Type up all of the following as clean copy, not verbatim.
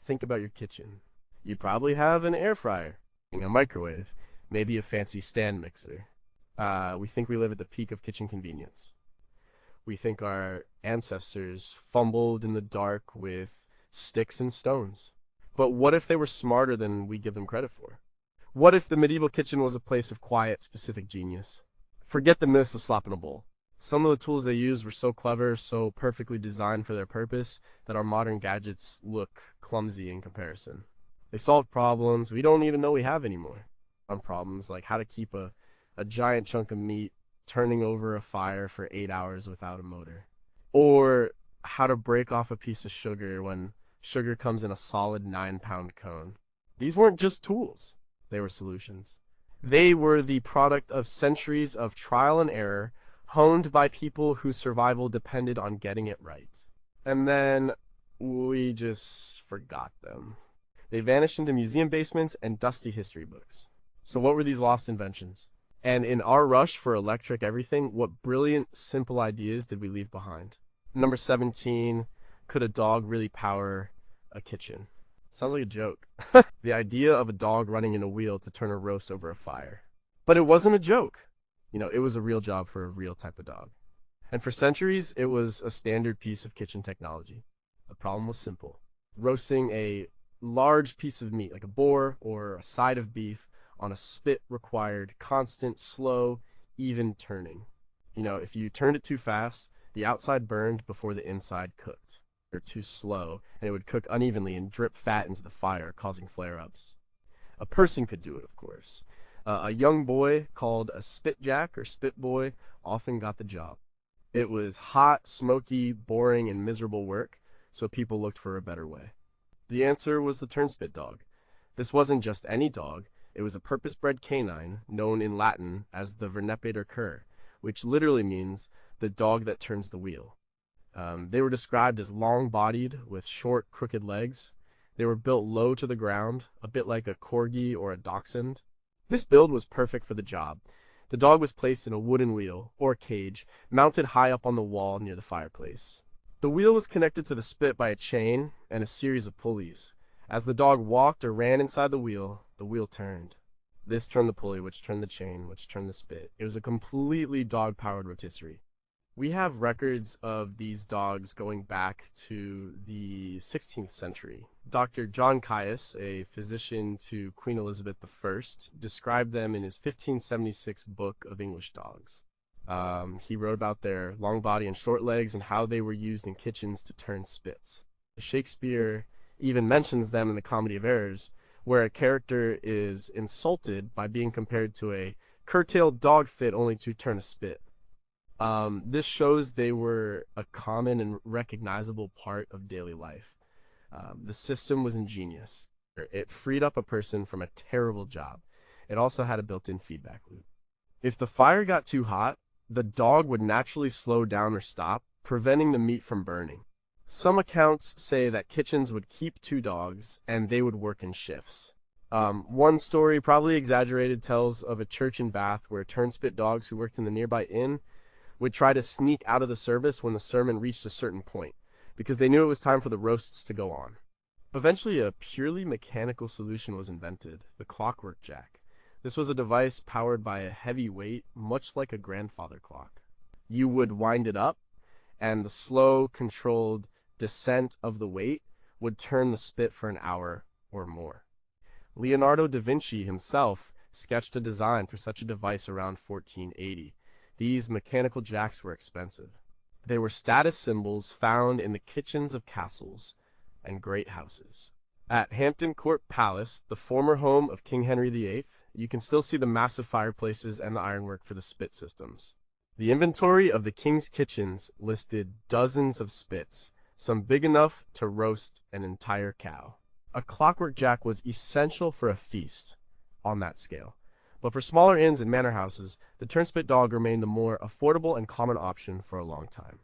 Think about your kitchen. You probably have an air fryer, a microwave, maybe a fancy stand mixer. We think we live at the peak of kitchen convenience. We think our ancestors fumbled in the dark with sticks and stones. But what if they were smarter than we give them credit for? What if the medieval kitchen was a place of quiet, specific genius? Forget the myths of slop in a bowl. Some of the tools they used were so clever, so perfectly designed for their purpose, that our modern gadgets look clumsy in comparison. They solved problems we don't even know we have anymore. On problems like how to keep a giant chunk of meat turning over a fire for 8 hours without a motor. Or how to break off a piece of sugar when sugar comes in a solid 9-pound cone. These weren't just tools, they were solutions. They were the product of centuries of trial and error, honed by people whose survival depended on getting it right. And then we just forgot them. They vanished into museum basements and dusty history books. So what were these lost inventions? And in our rush for electric everything, what brilliant, simple ideas did we leave behind? Number 17, could a dog really power a kitchen? Sounds like a joke. The idea of a dog running in a wheel to turn a roast over a fire. But it wasn't a joke. It was a real job for a real type of dog. And for centuries, it was a standard piece of kitchen technology. The problem was simple. Roasting a large piece of meat, like a boar or a side of beef, on a spit required constant, slow, even turning. If you turned it too fast, the outside burned before the inside cooked. Or too slow, and it would cook unevenly and drip fat into the fire, causing flare-ups. A person could do it, of course. A young boy called a spit jack or spit boy often got the job. It was hot, smoky, boring, and miserable work, so people looked for a better way. The answer was the turnspit dog. This wasn't just any dog. It was a purpose-bred canine, known in Latin as the vernepator cur, which literally means the dog that turns the wheel. They were described as long-bodied with short, crooked legs. They were built low to the ground, a bit like a corgi or a dachshund. This build was perfect for the job. The dog was placed in a wooden wheel, or cage, mounted high up on the wall near the fireplace. The wheel was connected to the spit by a chain and a series of pulleys. As the dog walked or ran inside the wheel turned. This turned the pulley, which turned the chain, which turned the spit. It was a completely dog-powered rotisserie. We have records of these dogs going back to the 16th century. Dr. John Caius, a physician to Queen Elizabeth I, described them in his 1576 book of English dogs. He wrote about their long body and short legs and how they were used in kitchens to turn spits. Shakespeare even mentions them in the Comedy of Errors, where a character is insulted by being compared to a curtailed dog fit only to turn a spit. This shows they were a common and recognizable part of daily life. The system was ingenious. It freed up a person from a terrible job. It also had a built-in feedback loop. If the fire got too hot, the dog would naturally slow down or stop, preventing the meat from burning. Some accounts say that kitchens would keep 2 dogs, and they would work in shifts. One story, probably exaggerated, tells of a church in Bath where turnspit dogs who worked in the nearby inn would try to sneak out of the service when the sermon reached a certain point, because they knew it was time for the roasts to go on. Eventually, a purely mechanical solution was invented, the clockwork jack. This was a device powered by a heavy weight, much like a grandfather clock. You would wind it up, and the slow, controlled descent of the weight would turn the spit for an hour or more. Leonardo da Vinci himself sketched a design for such a device around 1480. These mechanical jacks were expensive. They were status symbols found in the kitchens of castles and great houses. At Hampton Court Palace, the former home of King Henry VIII, you can still see the massive fireplaces and the ironwork for the spit systems. The inventory of the king's kitchens listed dozens of spits, some big enough to roast an entire cow. A clockwork jack was essential for a feast on that scale. But for smaller inns and manor houses, the turnspit dog remained the more affordable and common option for a long time.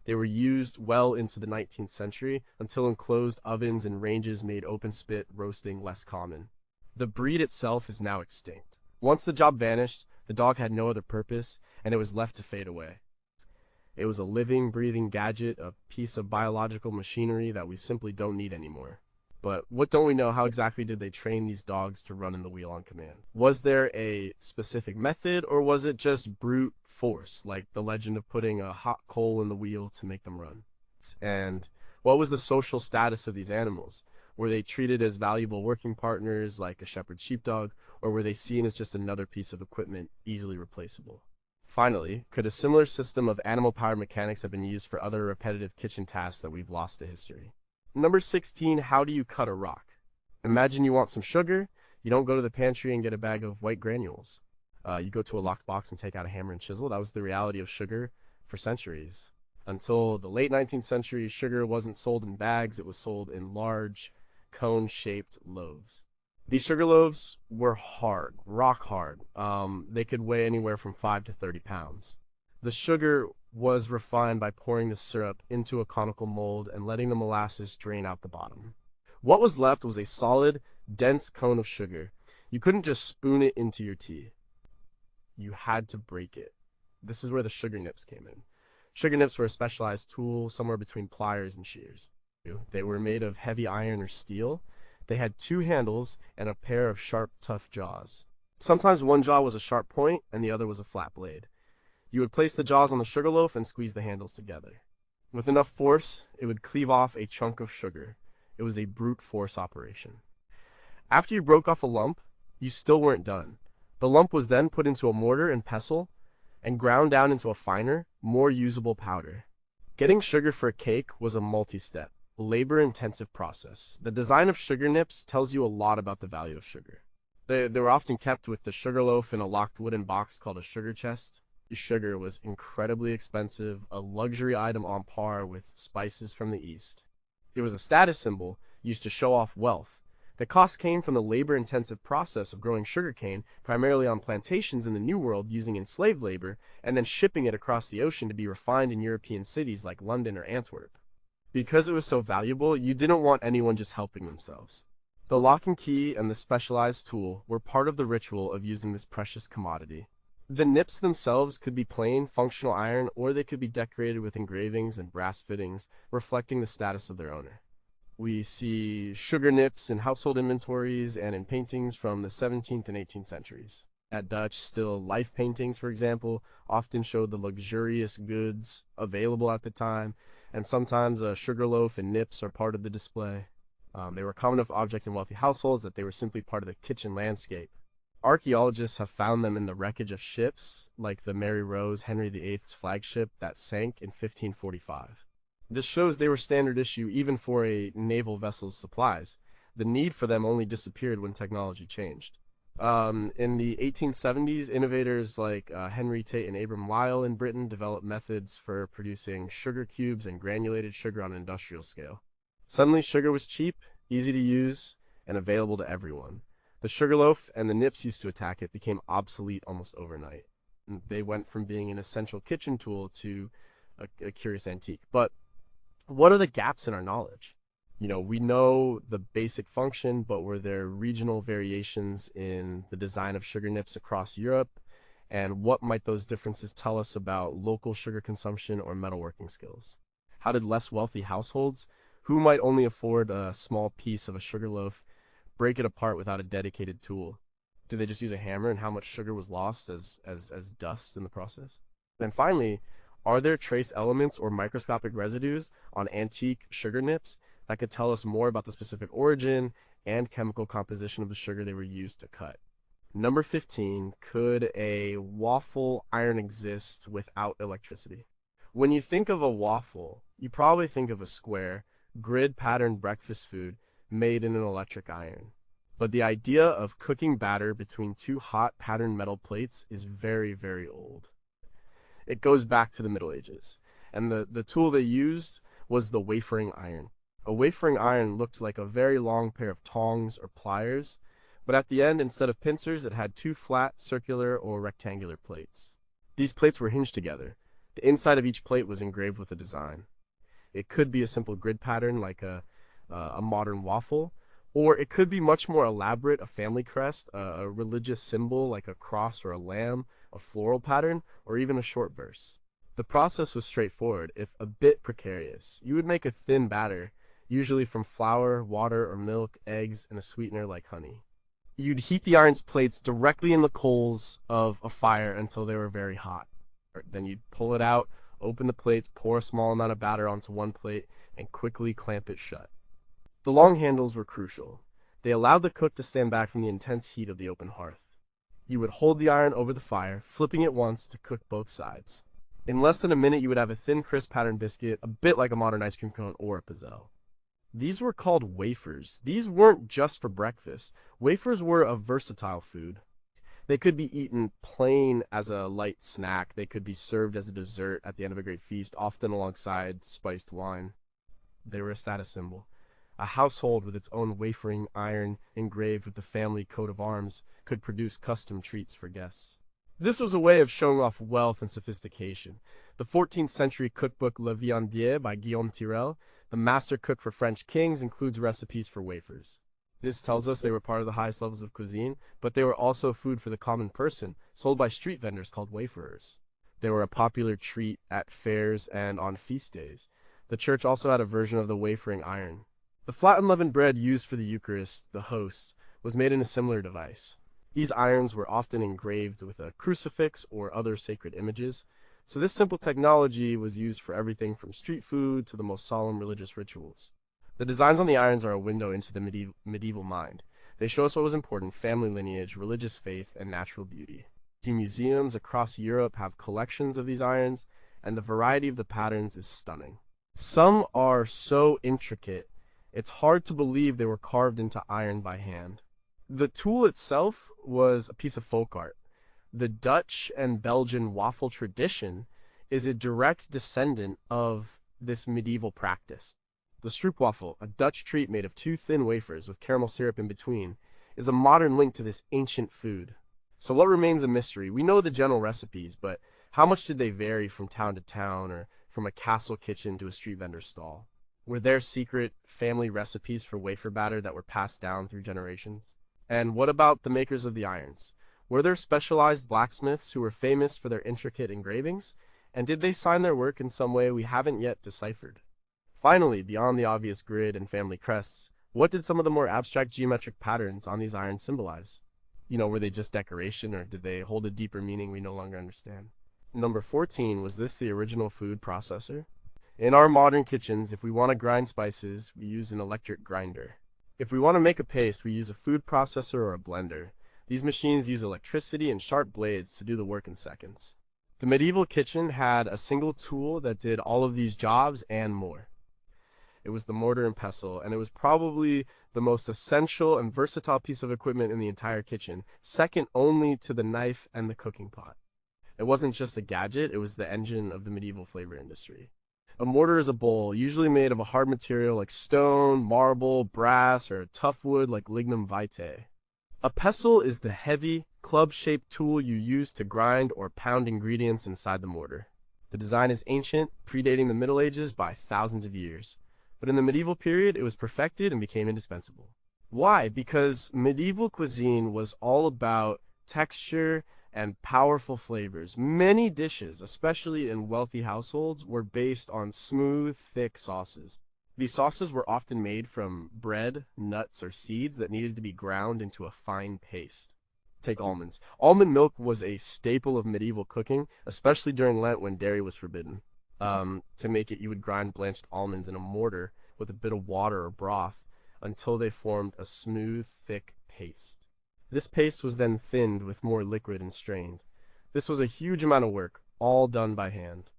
They were used well into the 19th century until enclosed ovens and ranges made open spit roasting less common. The breed itself is now extinct. Once the job vanished, the dog had no other purpose, and it was left to fade away. It was a living, breathing gadget, a piece of biological machinery that we simply don't need anymore. But what don't we know? How exactly did they train these dogs to run in the wheel on command? Was there a specific method, or was it just brute force, like the legend of putting a hot coal in the wheel to make them run? And what was the social status of these animals? Were they treated as valuable working partners like a shepherd sheepdog, or were they seen as just another piece of equipment easily replaceable? Finally, could a similar system of animal-powered mechanics have been used for other repetitive kitchen tasks that we've lost to history? Number 16, how do you cut a rock? Imagine you want some sugar. You don't go to the pantry and get a bag of white granules. You go to a locked box and take out a hammer and chisel. That was the reality of sugar for centuries. Until the late 19th century, sugar wasn't sold in bags. It was sold in large, cone-shaped loaves. These sugar loaves were hard, rock hard. They could weigh anywhere from 5 to 30 pounds. The sugar was refined by pouring the syrup into a conical mold and letting the molasses drain out the bottom. What was left was a solid, dense cone of sugar. You couldn't just spoon it into your tea. You had to break it. This is where the sugar nips came in. Sugar nips were a specialized tool somewhere between pliers and shears. They were made of heavy iron or steel. They had 2 handles and a pair of sharp, tough jaws. Sometimes one jaw was a sharp point and the other was a flat blade. You would place the jaws on the sugar loaf and squeeze the handles together. With enough force, it would cleave off a chunk of sugar. It was a brute force operation. After you broke off a lump, you still weren't done. The lump was then put into a mortar and pestle and ground down into a finer, more usable powder. Getting sugar for a cake was a multi-step, labor-intensive process. The design of sugar nips tells you a lot about the value of sugar. They were often kept with the sugar loaf in a locked wooden box called a sugar chest. Sugar was incredibly expensive, a luxury item on par with spices from the East. It was a status symbol used to show off wealth. The cost came from the labor-intensive process of growing sugarcane, primarily on plantations in the New World using enslaved labor, and then shipping it across the ocean to be refined in European cities like London or Antwerp. Because it was so valuable, you didn't want anyone just helping themselves. The lock and key and the specialized tool were part of the ritual of using this precious commodity. The nips themselves could be plain, functional iron, or they could be decorated with engravings and brass fittings, reflecting the status of their owner. We see sugar nips in household inventories and in paintings from the 17th and 18th centuries. At Dutch, still life paintings, for example, often showed the luxurious goods available at the time, and sometimes a sugar loaf and nips are part of the display. They were a common enough object in wealthy households that they were simply part of the kitchen landscape. Archaeologists have found them in the wreckage of ships, like the Mary Rose, Henry VIII's flagship that sank in 1545. This shows they were standard issue even for a naval vessel's supplies. The need for them only disappeared when technology changed. In the 1870s, innovators like Henry Tate and Abram Lyle in Britain developed methods for producing sugar cubes and granulated sugar on an industrial scale. Suddenly, sugar was cheap, easy to use, and available to everyone. The sugar loaf and the nips used to attack it became obsolete almost overnight. They went from being an essential kitchen tool to a curious antique. But what are the gaps in our knowledge? We know the basic function, but were there regional variations in the design of sugar nips across Europe? And what might those differences tell us about local sugar consumption or metalworking skills? How did less wealthy households, who might only afford a small piece of a sugar loaf, break it apart without a dedicated tool? Did they just use a hammer, and how much sugar was lost as dust in the process? And finally, are there trace elements or microscopic residues on antique sugar nips that could tell us more about the specific origin and chemical composition of the sugar they were used to cut? Number 15, could a waffle iron exist without electricity? When you think of a waffle, you probably think of a square, grid-patterned breakfast food made in an electric iron. But the idea of cooking batter between 2 hot patterned metal plates is very, very old. It goes back to the Middle Ages, and the tool they used was the wafering iron. A wafering iron looked like a very long pair of tongs or pliers, but at the end, instead of pincers, it had 2 flat, circular, or rectangular plates. These plates were hinged together. The inside of each plate was engraved with a design. It could be a simple grid pattern like a modern waffle, or it could be much more elaborate, a family crest, a religious symbol like a cross or a lamb, a floral pattern, or even a short verse. The process was straightforward, if a bit precarious. You would make a thin batter usually from flour, water, or milk, eggs, and a sweetener like honey. You'd heat the iron's plates directly in the coals of a fire until they were very hot. Then you'd pull it out, open the plates, pour a small amount of batter onto one plate, and quickly clamp it shut. The long handles were crucial. They allowed the cook to stand back from the intense heat of the open hearth. You would hold the iron over the fire, flipping it once to cook both sides. In less than a minute, you would have a thin, crisp patterned biscuit, a bit like a modern ice cream cone or a pestle. These were called wafers. These weren't just for breakfast. Wafers were a versatile food. They could be eaten plain as a light snack. They could be served as a dessert at the end of a great feast, often alongside spiced wine. They were a status symbol. A household with its own wafering iron engraved with the family coat of arms could produce custom treats for guests. This was a way of showing off wealth and sophistication. The 14th century cookbook Le Viandier by Guillaume Tirel, the master cook for French kings, includes recipes for wafers. This tells us they were part of the highest levels of cuisine, but they were also food for the common person, sold by street vendors called waferers. They were a popular treat at fairs and on feast days. The church also had a version of the wafering iron. The flattened leavened bread used for the Eucharist, the host, was made in a similar device. These irons were often engraved with a crucifix or other sacred images, so this simple technology was used for everything from street food to the most solemn religious rituals. The designs on the irons are a window into the medieval mind. They show us what was important: family lineage, religious faith, and natural beauty. Museums across Europe have collections of these irons, and the variety of the patterns is stunning. Some are so intricate, it's hard to believe they were carved into iron by hand. The tool itself was a piece of folk art. The Dutch and Belgian waffle tradition is a direct descendant of this medieval practice. The stroopwafel, a Dutch treat made of two thin wafers with caramel syrup in between, is a modern link to this ancient food. So what remains a mystery? We know the general recipes, but how much did they vary from town to town, or from a castle kitchen to a street vendor's stall? Were there secret family recipes for wafer batter that were passed down through generations? And what about the makers of the irons? Were there specialized blacksmiths who were famous for their intricate engravings? And did they sign their work in some way we haven't yet deciphered? Finally, beyond the obvious grid and family crests, what did some of the more abstract geometric patterns on these irons symbolize? Were they just decoration, or did they hold a deeper meaning we no longer understand? Number 14, was this the original food processor? In our modern kitchens, if we want to grind spices, we use an electric grinder. If we want to make a paste, we use a food processor or a blender. These machines use electricity and sharp blades to do the work in seconds. The medieval kitchen had a single tool that did all of these jobs and more. It was the mortar and pestle, and it was probably the most essential and versatile piece of equipment in the entire kitchen, second only to the knife and the cooking pot. It wasn't just a gadget, it was the engine of the medieval flavor industry. A mortar is a bowl, usually made of a hard material like stone, marble, brass, or tough wood like lignum vitae. A pestle is the heavy, club-shaped tool you use to grind or pound ingredients inside the mortar. The design is ancient, predating the Middle Ages by thousands of years. But in the medieval period, it was perfected and became indispensable. Why? Because medieval cuisine was all about texture and powerful flavors. Many dishes, especially in wealthy households, were based on smooth, thick sauces. These sauces were often made from bread, nuts, or seeds that needed to be ground into a fine paste. Take almonds. Almond milk was a staple of medieval cooking, especially during Lent when dairy was forbidden. To make it, you would grind blanched almonds in a mortar with a bit of water or broth until they formed a smooth, thick paste. This paste was then thinned with more liquid and strained. This was a huge amount of work, all done by hand.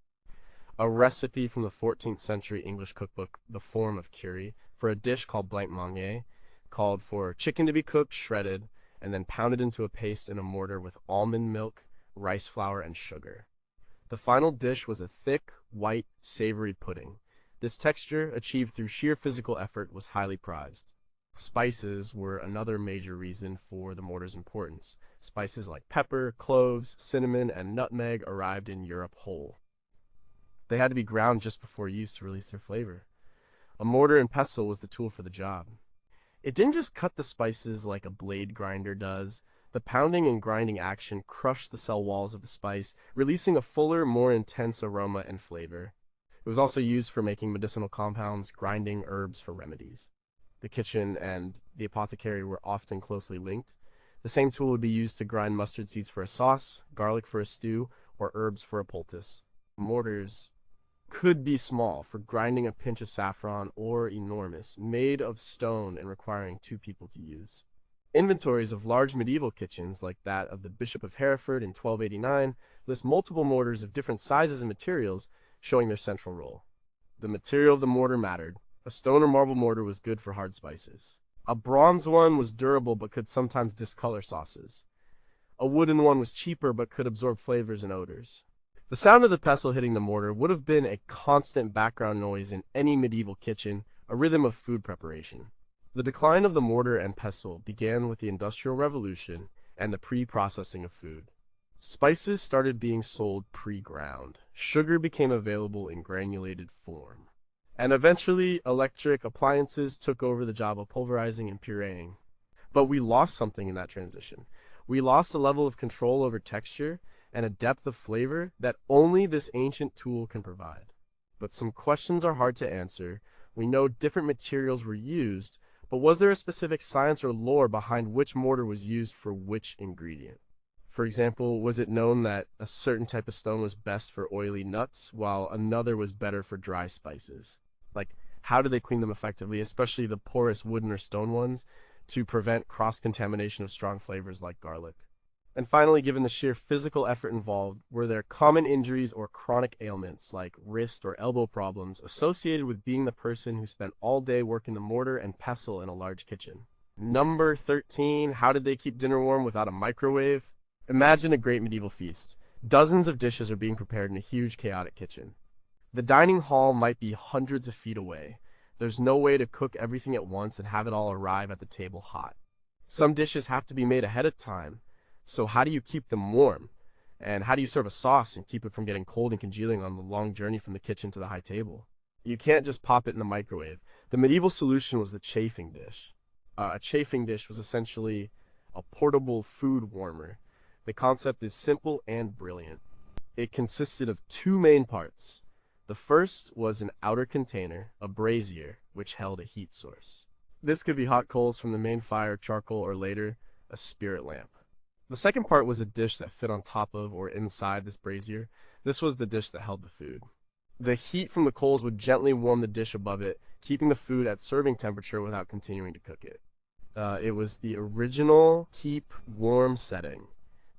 A recipe from the 14th century English cookbook, The Form of Cury, for a dish called blanc mange, called for chicken to be cooked, shredded, and then pounded into a paste in a mortar with almond milk, rice flour, and sugar. The final dish was a thick, white, savory pudding. This texture, achieved through sheer physical effort, was highly prized. Spices were another major reason for the mortar's importance. Spices like pepper, cloves, cinnamon, and nutmeg arrived in Europe whole. They had to be ground just before use to release their flavor. A mortar and pestle was the tool for the job. It didn't just cut the spices like a blade grinder does. The pounding and grinding action crushed the cell walls of the spice, releasing a fuller, more intense aroma and flavor. It was also used for making medicinal compounds, grinding herbs for remedies. The kitchen and the apothecary were often closely linked. The same tool would be used to grind mustard seeds for a sauce, garlic for a stew, or herbs for a poultice. Mortars could be small for grinding a pinch of saffron or enormous, made of stone and requiring two people to use. Inventories of large medieval kitchens, like that of the Bishop of Hereford in 1289, list multiple mortars of different sizes and materials, showing their central role. The material of the mortar mattered. A stone or marble mortar was good for hard spices. A bronze one was durable but could sometimes discolor sauces. A wooden one was cheaper but could absorb flavors and odors. The sound of the pestle hitting the mortar would have been a constant background noise in any medieval kitchen, a rhythm of food preparation. The decline of the mortar and pestle began with the Industrial Revolution and the pre-processing of food. Spices started being sold pre-ground. Sugar became available in granulated form. And eventually, electric appliances took over the job of pulverizing and pureeing. But we lost something in that transition. We lost a level of control over texture and a depth of flavor that only this ancient tool can provide. But some questions are hard to answer. We know different materials were used, but was there a specific science or lore behind which mortar was used for which ingredient? For example, was it known that a certain type of stone was best for oily nuts, while another was better for dry spices? Like, how do they clean them effectively, especially the porous wooden or stone ones, to prevent cross-contamination of strong flavors like garlic? And finally, given the sheer physical effort involved, were there common injuries or chronic ailments like wrist or elbow problems associated with being the person who spent all day working the mortar and pestle in a large kitchen? Number 13, how did they keep dinner warm without a microwave? Imagine a great medieval feast. Dozens of dishes are being prepared in a huge, chaotic kitchen. The dining hall might be hundreds of feet away. There's no way to cook everything at once and have it all arrive at the table hot. Some dishes have to be made ahead of time. So how do you keep them warm? And how do you serve a sauce and keep it from getting cold and congealing on the long journey from the kitchen to the high table? You can't just pop it in the microwave. The medieval solution was the chafing dish. A chafing dish was essentially a portable food warmer. The concept is simple and brilliant. It consisted of two main parts. The first was an outer container, a brazier, which held a heat source. This could be hot coals from the main fire, charcoal, or later, a spirit lamp. The second part was a dish that fit on top of or inside this brazier. This was the dish that held the food. The heat from the coals would gently warm the dish above it, keeping the food at serving temperature without continuing to cook it. It was the original keep warm setting.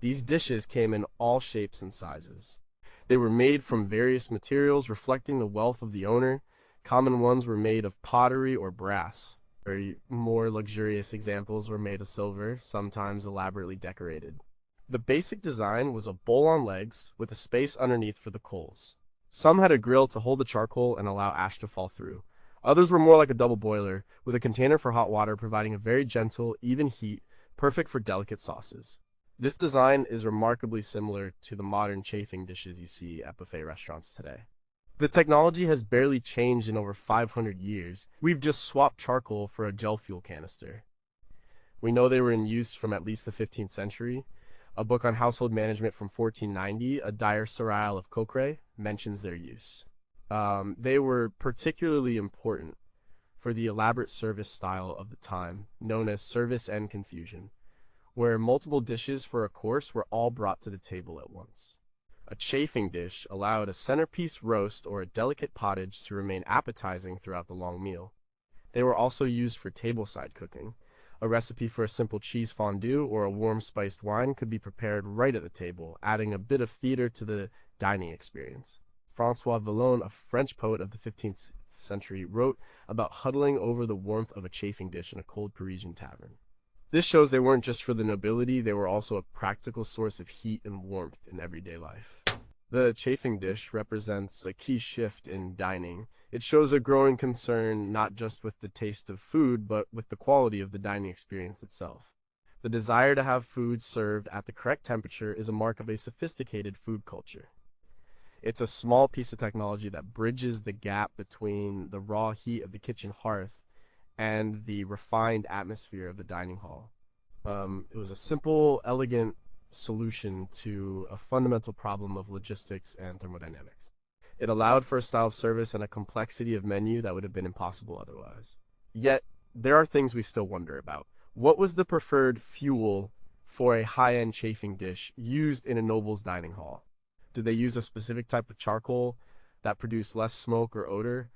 These dishes came in all shapes and sizes. They were made from various materials reflecting the wealth of the owner. Common ones were made of pottery or brass. Very more luxurious examples were made of silver, sometimes elaborately decorated. The basic design was a bowl on legs with a space underneath for the coals. Some had a grill to hold the charcoal and allow ash to fall through. Others were more like a double boiler, with a container for hot water providing a very gentle, even heat, perfect for delicate sauces. This design is remarkably similar to the modern chafing dishes you see at buffet restaurants today. The technology has barely changed in over 500 years. We've just swapped charcoal for a gel fuel canister. We know they were in use from at least the 15th century. A book on household management from 1490, A Dire Cereal of Coqueret, mentions their use. They were particularly important for the elaborate service style of the time, known as service and confusion, where multiple dishes for a course were all brought to the table at once. A chafing dish allowed a centerpiece roast or a delicate pottage to remain appetizing throughout the long meal. They were also used for tableside cooking. A recipe for a simple cheese fondue or a warm spiced wine could be prepared right at the table, adding a bit of theater to the dining experience. François Villon, a French poet of the 15th century, wrote about huddling over the warmth of a chafing dish in a cold Parisian tavern. This shows they weren't just for the nobility, they were also a practical source of heat and warmth in everyday life. The chafing dish represents a key shift in dining. It shows a growing concern not just with the taste of food, but with the quality of the dining experience itself. The desire to have food served at the correct temperature is a mark of a sophisticated food culture. It's a small piece of technology that bridges the gap between the raw heat of the kitchen hearth and the refined atmosphere of the dining hall. It was a simple, elegant solution to a fundamental problem of logistics and thermodynamics. It allowed for a style of service and a complexity of menu that would have been impossible otherwise. Yet, there are things we still wonder about. What was the preferred fuel for a high-end chafing dish used in a noble's dining hall? Did they use a specific type of charcoal that produced less smoke or odor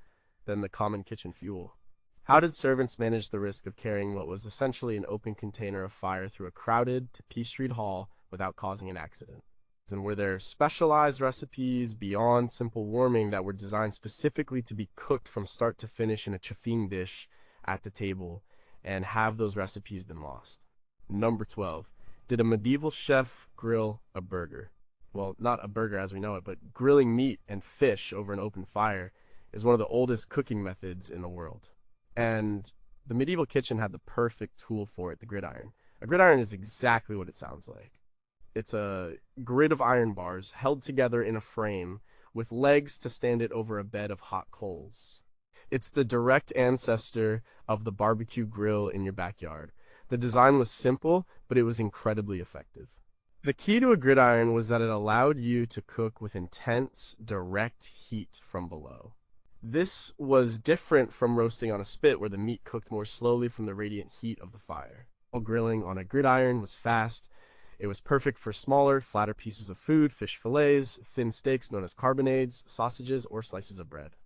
than the common kitchen fuel? How did servants manage the risk of carrying what was essentially an open container of fire through a crowded, tapestried hall without causing an accident? And were there specialized recipes beyond simple warming that were designed specifically to be cooked from start to finish in a chafing dish at the table, and have those recipes been lost? Number 12. Did a medieval chef grill a burger? Well, not a burger as we know it, but grilling meat and fish over an open fire is one of the oldest cooking methods in the world. And the medieval kitchen had the perfect tool for it, the gridiron. A gridiron is exactly what it sounds like. It's a grid of iron bars held together in a frame with legs to stand it over a bed of hot coals. It's the direct ancestor of the barbecue grill in your backyard. The design was simple, but it was incredibly effective. The key to a gridiron was that it allowed you to cook with intense, direct heat from below. This was different from roasting on a spit, where the meat cooked more slowly from the radiant heat of the fire. While grilling on a gridiron was fast, it was perfect for smaller, flatter pieces of food, fish fillets, thin steaks known as carbonades, sausages, or slices of bread.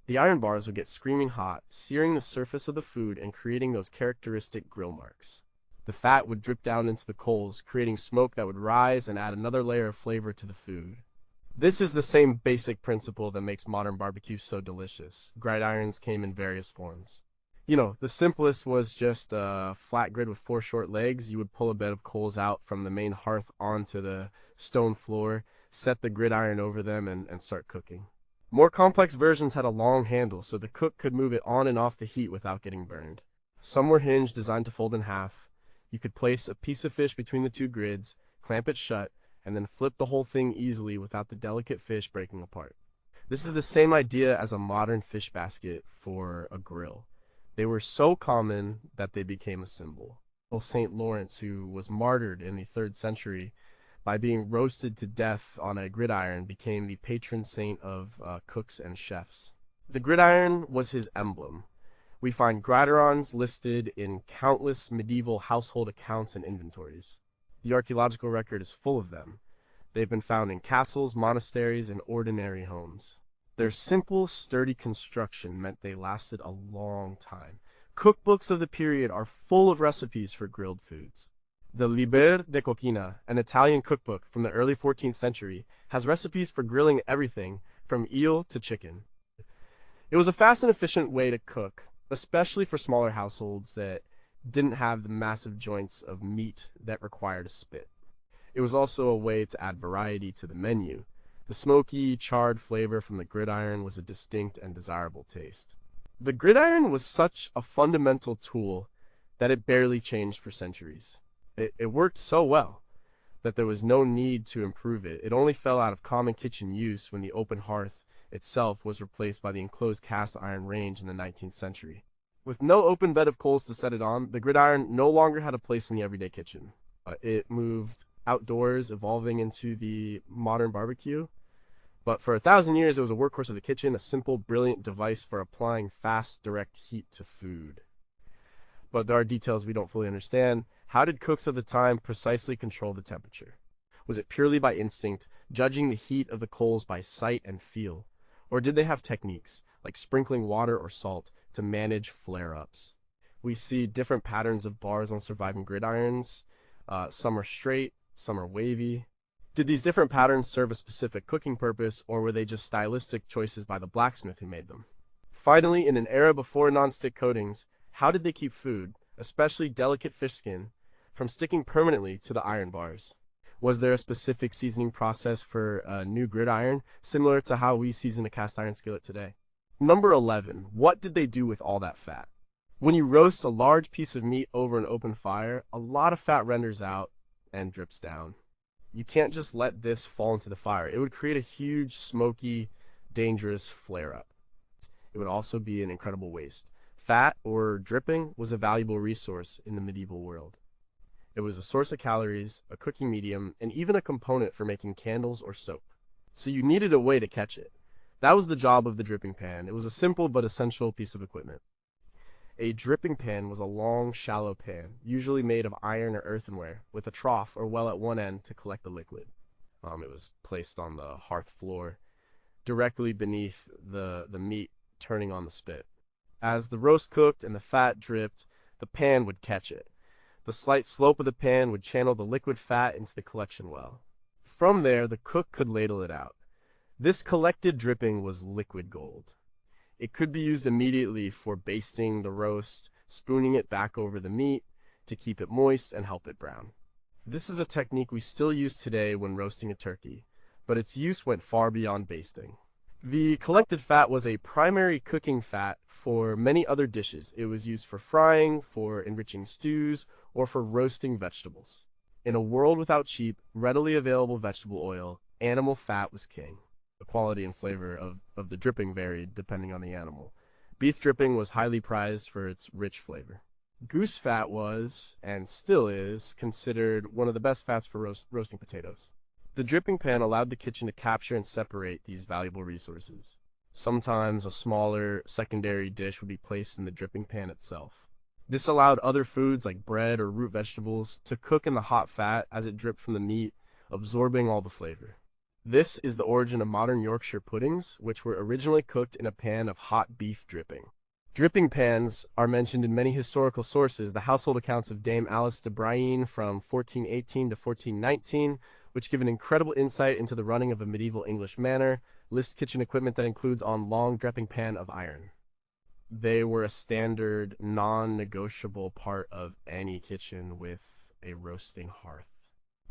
The iron bars would get screaming hot, searing the surface of the food and creating those characteristic grill marks. The fat would drip down into the coals, creating smoke that would rise and add another layer of flavor to the food. This is the same basic principle that makes modern barbecue so delicious. Gridirons came in various forms. The simplest was just a flat grid with 4 short legs. You would pull a bed of coals out from the main hearth onto the stone floor, set the gridiron over them, and start cooking. More complex versions had a long handle, so the cook could move it on and off the heat without getting burned. Some were hinged, designed to fold in half. You could place a piece of fish between the 2 grids, clamp it shut, and then flip the whole thing easily without the delicate fish breaking apart. This is the same idea as a modern fish basket for a grill. They were so common that they became a symbol. St. Lawrence, who was martyred in the 3rd century by being roasted to death on a gridiron, became the patron saint of cooks and chefs. The gridiron was his emblem. We find gridirons listed in countless medieval household accounts and inventories. The archaeological record is full of them. They've been found in castles, monasteries, and ordinary homes. Their simple, sturdy construction meant they lasted a long time. Cookbooks of the period are full of recipes for grilled foods. The Liber de Coquina, an Italian cookbook from the early 14th century, has recipes for grilling everything from eel to chicken. It was a fast and efficient way to cook, especially for smaller households that didn't have the massive joints of meat that required a spit. It was also a way to add variety to the menu. The smoky, charred flavor from the gridiron was a distinct and desirable taste. The gridiron was such a fundamental tool that it barely changed for centuries. It worked so well that there was no need to improve it. It only fell out of common kitchen use when the open hearth itself was replaced by the enclosed cast iron range in the 19th century. With no open bed of coals to set it on, the gridiron no longer had a place in the everyday kitchen. It moved outdoors, evolving into the modern barbecue. But for 1,000 years, it was a workhorse of the kitchen, a simple, brilliant device for applying fast, direct heat to food. But there are details we don't fully understand. How did cooks of the time precisely control the temperature? Was it purely by instinct, judging the heat of the coals by sight and feel? Or did they have techniques, like sprinkling water or salt, to manage flare-ups? We see different patterns of bars on surviving gridirons. Some are straight, some are wavy. Did these different patterns serve a specific cooking purpose, or were they just stylistic choices by the blacksmith who made them? Finally, in an era before non-stick coatings, how did they keep food, especially delicate fish skin, from sticking permanently to the iron bars? Was there a specific seasoning process for a new gridiron, similar to how we season a cast iron skillet today? Number 11. What did they do with all that fat? When you roast a large piece of meat over an open fire, a lot of fat renders out and drips down. You can't just let this fall into the fire. It would create a huge, smoky, dangerous flare-up. It would also be an incredible waste. Fat, or dripping, was a valuable resource in the medieval world. It was a source of calories, a cooking medium, and even a component for making candles or soap. So you needed a way to catch it. That was the job of the dripping pan. It was a simple but essential piece of equipment. A dripping pan was a long, shallow pan, usually made of iron or earthenware, with a trough or well at one end to collect the liquid. It was placed on the hearth floor, directly beneath the meat turning on the spit. As the roast cooked and the fat dripped, the pan would catch it. The slight slope of the pan would channel the liquid fat into the collection well. From there, the cook could ladle it out. This collected dripping was liquid gold. It could be used immediately for basting the roast, spooning it back over the meat to keep it moist and help it brown. This is a technique we still use today when roasting a turkey, but its use went far beyond basting. The collected fat was a primary cooking fat for many other dishes. It was used for frying, for enriching stews, or for roasting vegetables. In a world without cheap, readily available vegetable oil, animal fat was king. The quality and flavor of the dripping varied depending on the animal. Beef dripping was highly prized for its rich flavor. Goose fat was, and still is, considered one of the best fats for roasting potatoes. The dripping pan allowed the kitchen to capture and separate these valuable resources. Sometimes a smaller secondary dish would be placed in the dripping pan itself. This allowed other foods like bread or root vegetables to cook in the hot fat as it dripped from the meat, absorbing all the flavor. This is the origin of modern Yorkshire puddings, which were originally cooked in a pan of hot beef dripping. Dripping pans are mentioned in many historical sources. The household accounts of Dame Alice de Brienne from 1418 to 1419, which give an incredible insight into the running of a medieval English manor, list kitchen equipment that includes on long dripping pan of iron. They were a standard, non-negotiable part of any kitchen with a roasting hearth.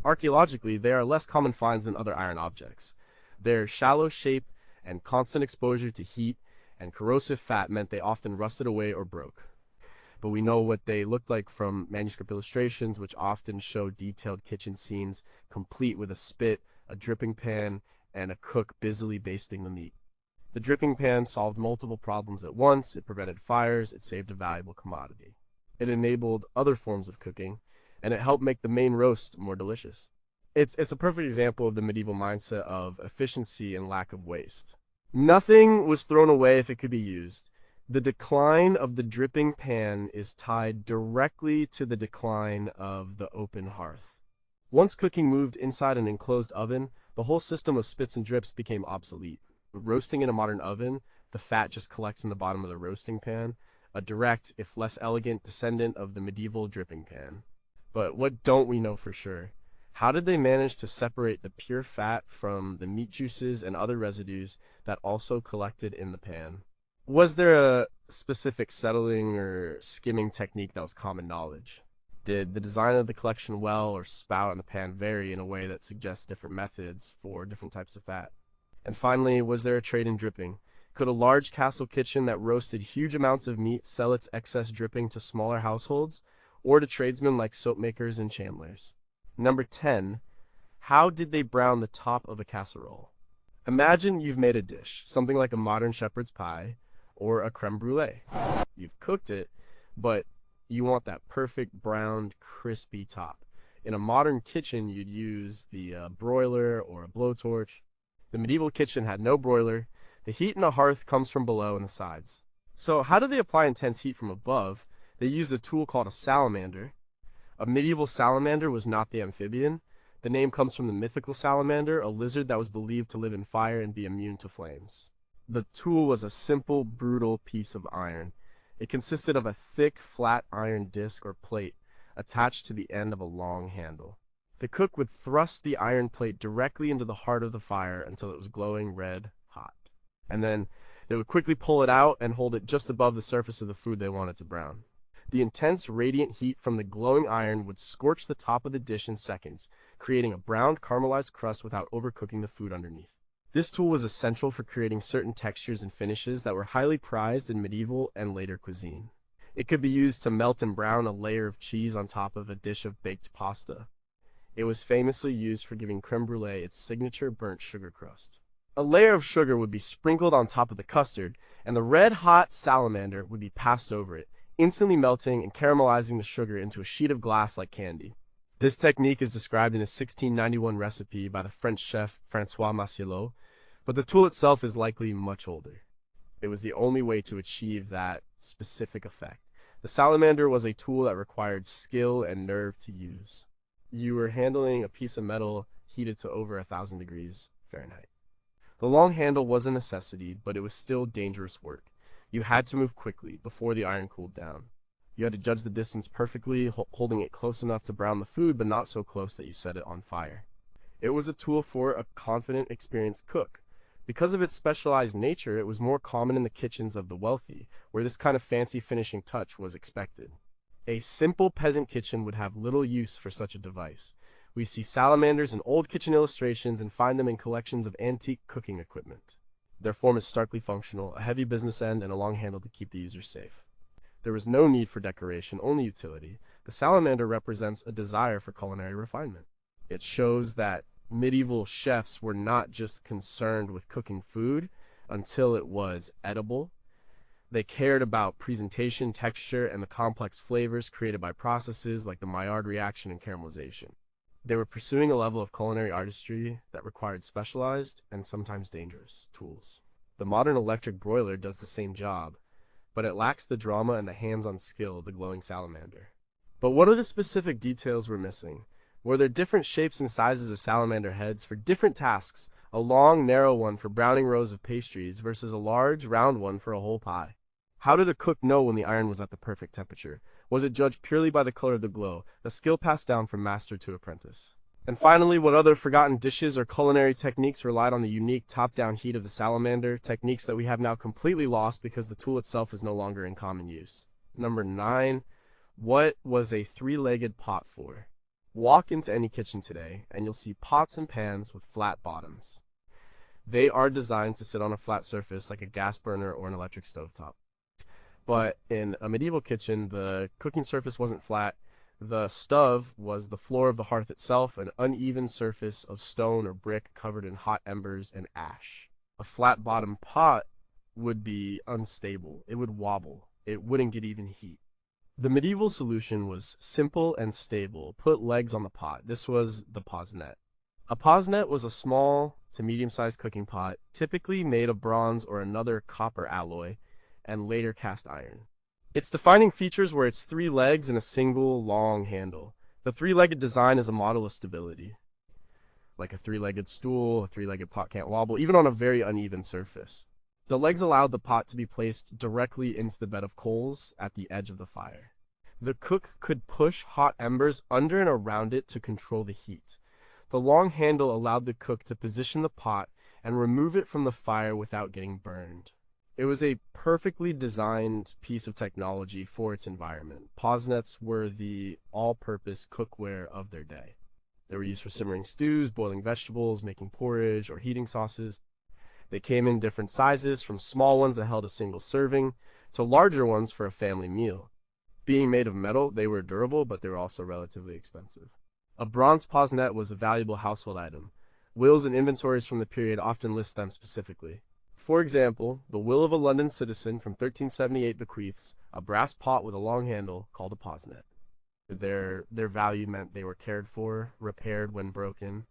Archaeologically, they are less common finds than other iron objects. Their shallow shape and constant exposure to heat and corrosive fat meant they often rusted away or broke. But we know what they looked like from manuscript illustrations, which often show detailed kitchen scenes, complete with a spit, a dripping pan, and a cook busily basting the meat. The dripping pan solved multiple problems at once. It prevented fires, it saved a valuable commodity. It enabled other forms of cooking, and it helped make the main roast more delicious. It's a perfect example of the medieval mindset of efficiency and lack of waste. Nothing was thrown away if it could be used. The decline of the dripping pan is tied directly to the decline of the open hearth. Once cooking moved inside an enclosed oven, the whole system of spits and drips became obsolete. Roasting in a modern oven, the fat just collects in the bottom of the roasting pan, a direct, if less elegant, descendant of the medieval dripping pan. But what don't we know for sure? How did they manage to separate the pure fat from the meat juices and other residues that also collected in the pan? Was there a specific settling or skimming technique that was common knowledge? Did the design of the collection well or spout in the pan vary in a way that suggests different methods for different types of fat? And finally, was there a trade in dripping? Could a large castle kitchen that roasted huge amounts of meat sell its excess dripping to smaller households, or to tradesmen like soap makers and chandlers? Number 10. How did they brown the top of a casserole? Imagine you've made a dish, something like a modern shepherd's pie or a creme brulee. You've cooked it, but you want that perfect browned, crispy top. In a modern kitchen, you'd use the broiler or a blowtorch. The medieval kitchen had no broiler. The heat in a hearth comes from below and the sides. So how do they apply intense heat from above? They used a tool called a salamander. A medieval salamander was not the amphibian. The name comes from the mythical salamander, a lizard that was believed to live in fire and be immune to flames. The tool was a simple, brutal piece of iron. It consisted of a thick, flat iron disc or plate attached to the end of a long handle. The cook would thrust the iron plate directly into the heart of the fire until it was glowing red hot. And then they would quickly pull it out and hold it just above the surface of the food they wanted to brown. The intense radiant heat from the glowing iron would scorch the top of the dish in seconds, creating a browned caramelized crust without overcooking the food underneath. This tool was essential for creating certain textures and finishes that were highly prized in medieval and later cuisine. It could be used to melt and brown a layer of cheese on top of a dish of baked pasta. It was famously used for giving creme brulee its signature burnt sugar crust. A layer of sugar would be sprinkled on top of the custard, and the red-hot salamander would be passed over it, instantly melting and caramelizing the sugar into a sheet of glass like candy. This technique is described in a 1691 recipe by the French chef François Massielot. But the tool itself is likely much older. It was the only way to achieve that specific effect. The salamander was a tool that required skill and nerve to use. You were handling a piece of metal heated to over 1,000 degrees Fahrenheit. The long handle was a necessity, but it was still dangerous work. You had to move quickly before the iron cooled down. You had to judge the distance perfectly, holding it close enough to brown the food, but not so close that you set it on fire. It was a tool for a confident, experienced cook. Because of its specialized nature, it was more common in the kitchens of the wealthy, where this kind of fancy finishing touch was expected. A simple peasant kitchen would have little use for such a device. We see salamanders in old kitchen illustrations and find them in collections of antique cooking equipment. Their form is starkly functional, a heavy business end and a long handle to keep the user safe. There was no need for decoration, only utility. The salamander represents a desire for culinary refinement. It shows that medieval chefs were not just concerned with cooking food until it was edible. They cared about presentation, texture, and the complex flavors created by processes like the Maillard reaction and caramelization. They were pursuing a level of culinary artistry that required specialized and sometimes dangerous tools. The modern electric broiler does the same job, but it lacks the drama and the hands-on skill of the glowing salamander. But what are the specific details we're missing? Were there different shapes and sizes of salamander heads for different tasks, a long, narrow one for browning rows of pastries versus a large, round one for a whole pie? How did a cook know when the iron was at the perfect temperature? Was it judged purely by the color of the glow, a skill passed down from master to apprentice? And finally, what other forgotten dishes or culinary techniques relied on the unique top-down heat of the salamander, techniques that we have now completely lost because the tool itself is no longer in common use? Number 9, what was a three-legged pot for? Walk into any kitchen today, and you'll see pots and pans with flat bottoms. They are designed to sit on a flat surface like a gas burner or an electric stovetop. But in a medieval kitchen, the cooking surface wasn't flat. The stove was the floor of the hearth itself, an uneven surface of stone or brick covered in hot embers and ash. A flat-bottomed pot would be unstable. It would wobble. It wouldn't get even heat. The medieval solution was simple and stable. Put legs on the pot. This was the posnet. A posnet was a small to medium-sized cooking pot, typically made of bronze or another copper alloy, and later cast iron. Its defining features were its 3 legs and a single, long handle. The 3-legged design is a model of stability. Like a 3-legged stool, a 3-legged pot can't wobble, even on a very uneven surface. The legs allowed the pot to be placed directly into the bed of coals at the edge of the fire. The cook could push hot embers under and around it to control the heat. The long handle allowed the cook to position the pot and remove it from the fire without getting burned. It was a perfectly designed piece of technology for its environment. Posnets were the all-purpose cookware of their day. They were used for simmering stews, boiling vegetables, making porridge, or heating sauces. They came in different sizes, from small ones that held a single serving to larger ones for a family meal. Being made of metal, they were durable, but they were also relatively expensive. A bronze posnet was a valuable household item. Wills and inventories from the period often list them specifically. For example, the will of a London citizen from 1378 bequeaths a brass pot with a long handle called a posnet. Their value meant they were cared for, repaired when broken,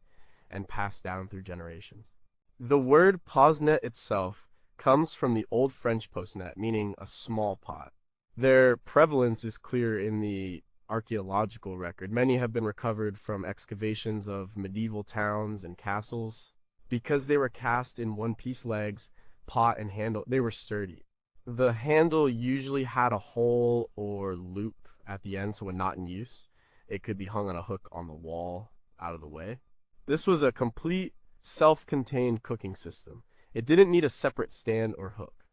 and passed down through generations. The word posnet itself comes from the Old French posnet, meaning a small pot. Their prevalence is clear in the archaeological record. Many have been recovered from excavations of medieval towns and castles. Because they were cast in one-piece legs, pot and handle, they were sturdy. The handle usually had a hole or loop at the end, so when not in use, it could be hung on a hook on the wall out of the way. This was a complete self-contained cooking system. It didn't need a separate stand or hook.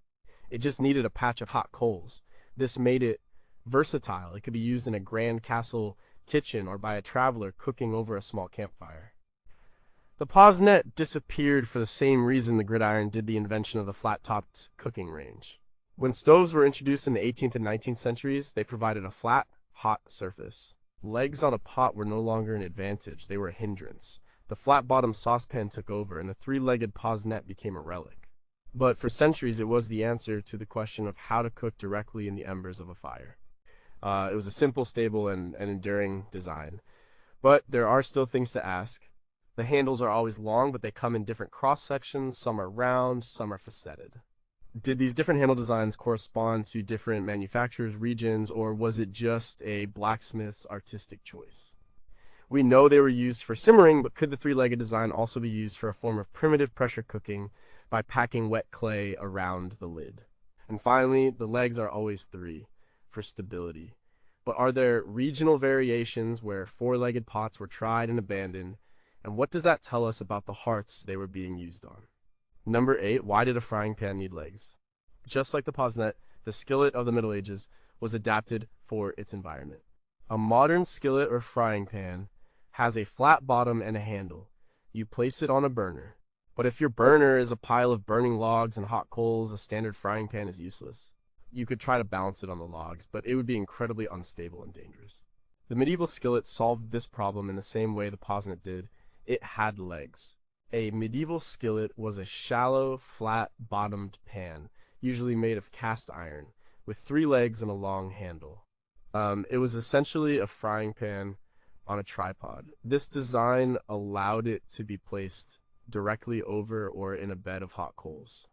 It just needed a patch of hot coals. This made it versatile. It could be used in a grand castle kitchen or by a traveler cooking over a small campfire. The posnet disappeared for the same reason the gridiron did the invention of the flat-topped cooking range. When stoves were introduced in the 18th and 19th centuries, they provided a flat, hot surface. Legs on a pot were no longer an advantage, they were a hindrance. The flat-bottomed saucepan took over, and the 3-legged posnet became a relic. But for centuries, it was the answer to the question of how to cook directly in the embers of a fire. It was a simple, stable, and enduring design. But there are still things to ask. The handles are always long, but they come in different cross sections. Some are round, some are faceted. Did these different handle designs correspond to different manufacturers, regions, or was it just a blacksmith's artistic choice? We know they were used for simmering, but could the three-legged design also be used for a form of primitive pressure cooking by packing wet clay around the lid? And finally, the legs are always three for stability. But are there regional variations where four-legged pots were tried and abandoned? And what does that tell us about the hearths they were being used on? Number 8, why did a frying pan need legs? Just like the posnet, the skillet of the Middle Ages was adapted for its environment. A modern skillet or frying pan has a flat bottom and a handle. You place it on a burner. But if your burner is a pile of burning logs and hot coals, a standard frying pan is useless. You could try to balance it on the logs, but it would be incredibly unstable and dangerous. The medieval skillet solved this problem in the same way the posnet did. It had legs. A medieval skillet was a shallow, flat-bottomed pan, usually made of cast iron, with 3 legs and a long handle. It was essentially a frying pan on a tripod. This design allowed it to be placed directly over or in a bed of hot coals.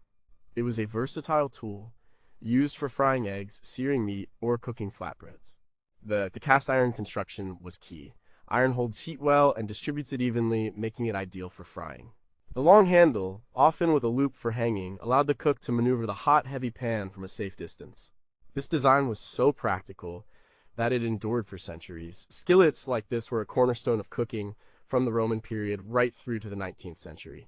It was a versatile tool used for frying eggs, searing meat, or cooking flatbreads. The cast iron construction was key. Iron holds heat well and distributes it evenly, making it ideal for frying. The long handle, often with a loop for hanging, allowed the cook to maneuver the hot, heavy pan from a safe distance. This design was so practical that it endured for centuries. Skillets like this were a cornerstone of cooking from the Roman period right through to the 19th century.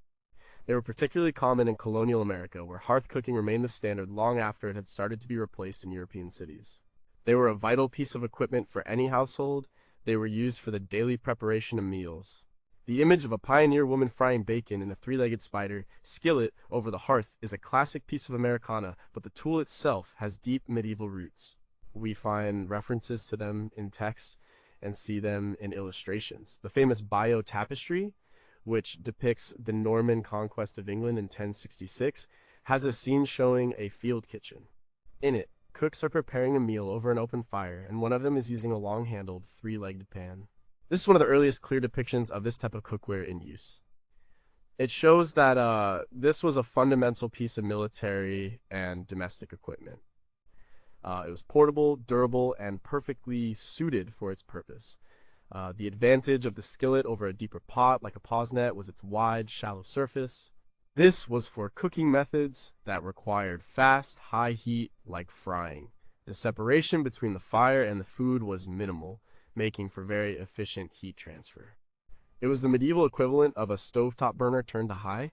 They were particularly common in colonial America, where hearth cooking remained the standard long after it had started to be replaced in European cities. They were a vital piece of equipment for any household. They were used for the daily preparation of meals. The image of a pioneer woman frying bacon in a 3-legged spider skillet over the hearth is a classic piece of Americana, but the tool itself has deep medieval roots. We find references to them in texts and see them in illustrations. The famous Bayeux tapestry, which depicts the Norman conquest of England in 1066, has a scene showing a field kitchen. In it, cooks are preparing a meal over an open fire, and one of them is using a long-handled, 3-legged pan. This is one of the earliest clear depictions of this type of cookware in use. It shows that this was a fundamental piece of military and domestic equipment. It was portable, durable, and perfectly suited for its purpose. The advantage of the skillet over a deeper pot, like a posnet, was its wide, shallow surface. This was for cooking methods that required fast, high heat, like frying. The separation between the fire and the food was minimal, making for very efficient heat transfer. It was the medieval equivalent of a stovetop burner turned to high.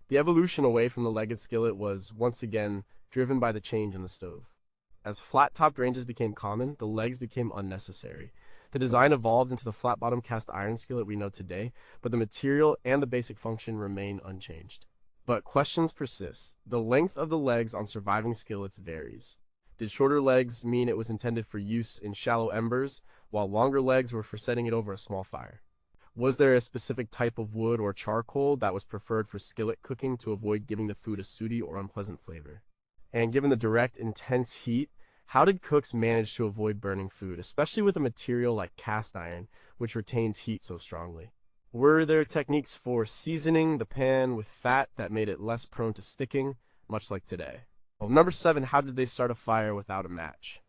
The evolution away from the legged skillet was, once again, driven by the change in the stove. As flat-topped ranges became common, the legs became unnecessary. The design evolved into the flat-bottom cast iron skillet we know today, but the material and the basic function remain unchanged. But questions persist. The length of the legs on surviving skillets varies. Did shorter legs mean it was intended for use in shallow embers, while longer legs were for setting it over a small fire? Was there a specific type of wood or charcoal that was preferred for skillet cooking to avoid giving the food a sooty or unpleasant flavor? And given the direct, intense heat, how did cooks manage to avoid burning food, especially with a material like cast iron, which retains heat so strongly? Were there techniques for seasoning the pan with fat that made it less prone to sticking, much like today? Well, number 7, how did they start a fire without a match?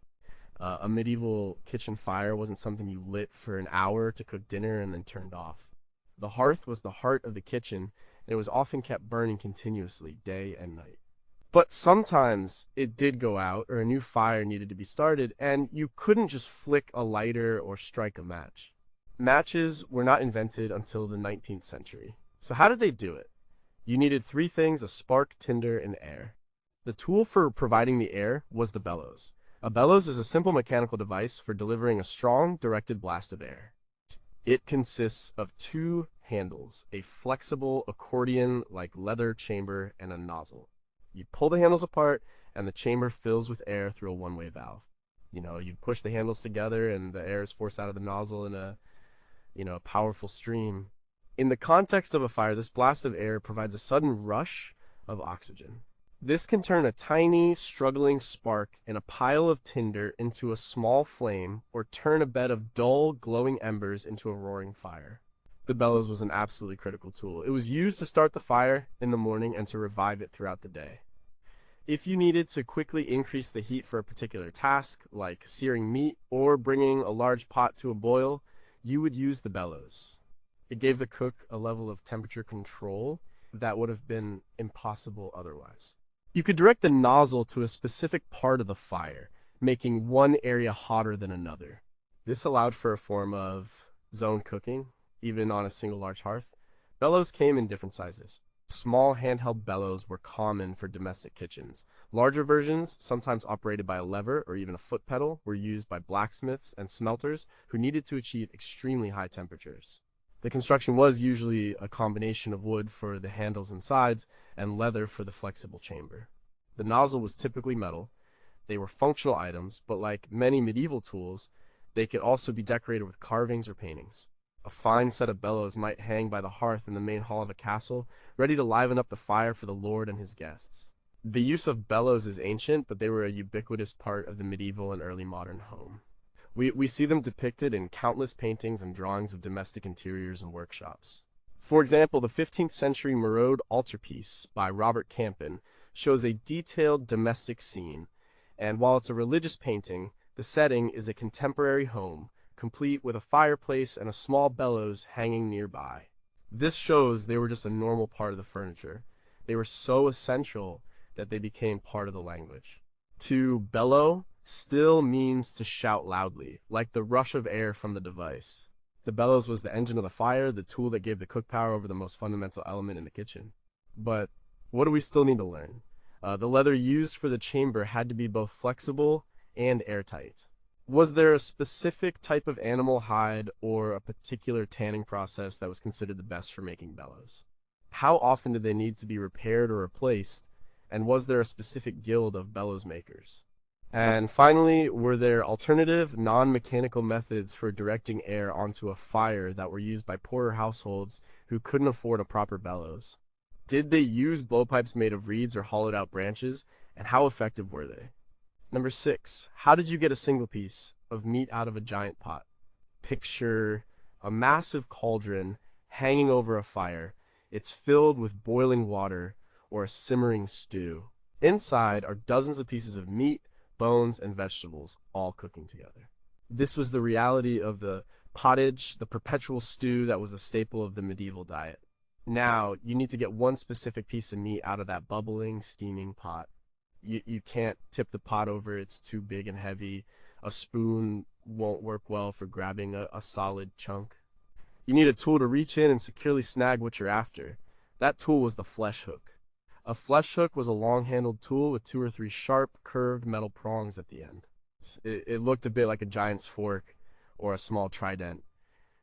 A medieval kitchen fire wasn't something you lit for an hour to cook dinner and then turned off. The hearth was the heart of the kitchen, and it was often kept burning continuously, day and night. But sometimes it did go out, or a new fire needed to be started, and you couldn't just flick a lighter or strike a match. Matches were not invented until the 19th century. So how did they do it? You needed 3 things: a spark, tinder, and air. The tool for providing the air was the bellows. A bellows is a simple mechanical device for delivering a strong, directed blast of air. It consists of 2 handles, a flexible accordion-like leather chamber, and a nozzle. You pull the handles apart, and the chamber fills with air through a one-way valve. You push the handles together, and the air is forced out of the nozzle in a powerful stream. In the context of a fire, this blast of air provides a sudden rush of oxygen. This can turn a tiny, struggling spark in a pile of tinder into a small flame, or turn a bed of dull, glowing embers into a roaring fire. The bellows was an absolutely critical tool. It was used to start the fire in the morning and to revive it throughout the day. If you needed to quickly increase the heat for a particular task, like searing meat or bringing a large pot to a boil, you would use the bellows. It gave the cook a level of temperature control that would have been impossible otherwise. You could direct the nozzle to a specific part of the fire, making one area hotter than another. This allowed for a form of zone cooking, even on a single large hearth. Bellows came in different sizes. Small handheld bellows were common for domestic kitchens. Larger versions, sometimes operated by a lever or even a foot pedal, were used by blacksmiths and smelters who needed to achieve extremely high temperatures. The construction was usually a combination of wood for the handles and sides and leather for the flexible chamber. The nozzle was typically metal. They were functional items, but like many medieval tools, they could also be decorated with carvings or paintings. A fine set of bellows might hang by the hearth in the main hall of a castle, ready to liven up the fire for the lord and his guests. The use of bellows is ancient, but they were a ubiquitous part of the medieval and early modern home. We see them depicted in countless paintings and drawings of domestic interiors and workshops. For example, the 15th century Marode altarpiece by Robert Campin shows a detailed domestic scene, and while it's a religious painting, the setting is a contemporary home, complete with a fireplace and a small bellows hanging nearby. This shows they were just a normal part of the furniture. They were so essential that they became part of the language. To bellow still means to shout loudly, like the rush of air from the device. The bellows was the engine of the fire, the tool that gave the cook power over the most fundamental element in the kitchen. But what do we still need to learn? The leather used for the chamber had to be both flexible and airtight. Was there a specific type of animal hide or a particular tanning process that was considered the best for making bellows? How often did they need to be repaired or replaced? And was there a specific guild of bellows makers? And finally, were there alternative, non-mechanical methods for directing air onto a fire that were used by poorer households who couldn't afford a proper bellows? Did they use blowpipes made of reeds or hollowed-out branches, and how effective were they? Number 6, how did you get a single piece of meat out of a giant pot? Picture a massive cauldron hanging over a fire. It's filled with boiling water or a simmering stew. Inside are dozens of pieces of meat, bones, and vegetables, all cooking together. This was the reality of the pottage, the perpetual stew that was a staple of the medieval diet. Now, you need to get one specific piece of meat out of that bubbling, steaming pot. You can't tip the pot over, it's too big and heavy. A spoon won't work well for grabbing a solid chunk. You need a tool to reach in and securely snag what you're after. That tool was the flesh hook. A flesh hook was a long-handled tool with 2 or 3 sharp, curved metal prongs at the end. It looked a bit like a giant's fork or a small trident.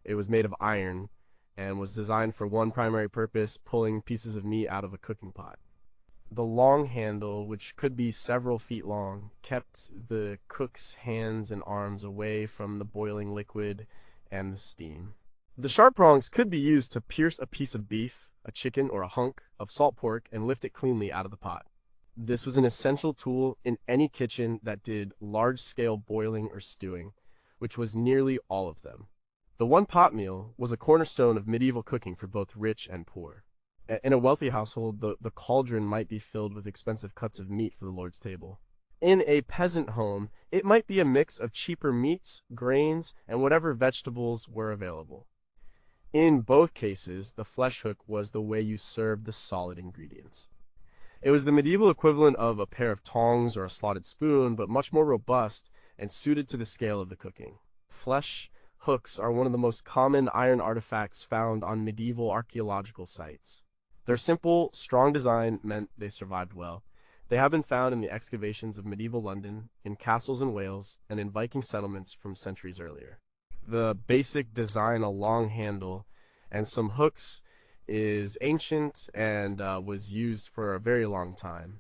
It was made of iron and was designed for one primary purpose, pulling pieces of meat out of a cooking pot. The long handle, which could be several feet long, kept the cook's hands and arms away from the boiling liquid and the steam. The sharp prongs could be used to pierce a piece of beef, a chicken, or a hunk of salt pork and lift it cleanly out of the pot. This was an essential tool in any kitchen that did large-scale boiling or stewing, which was nearly all of them. The one-pot meal was a cornerstone of medieval cooking for both rich and poor. In a wealthy household, the cauldron might be filled with expensive cuts of meat for the Lord's table. In a peasant home, it might be a mix of cheaper meats, grains, and whatever vegetables were available. In both cases, the flesh hook was the way you served the solid ingredients. It was the medieval equivalent of a pair of tongs or a slotted spoon, but much more robust and suited to the scale of the cooking. Flesh hooks are one of the most common iron artifacts found on medieval archaeological sites. Their simple, strong design meant they survived well. They have been found in the excavations of medieval London, in castles in Wales, and in Viking settlements from centuries earlier. The basic design, a long handle, and some hooks, is ancient and was used for a very long time.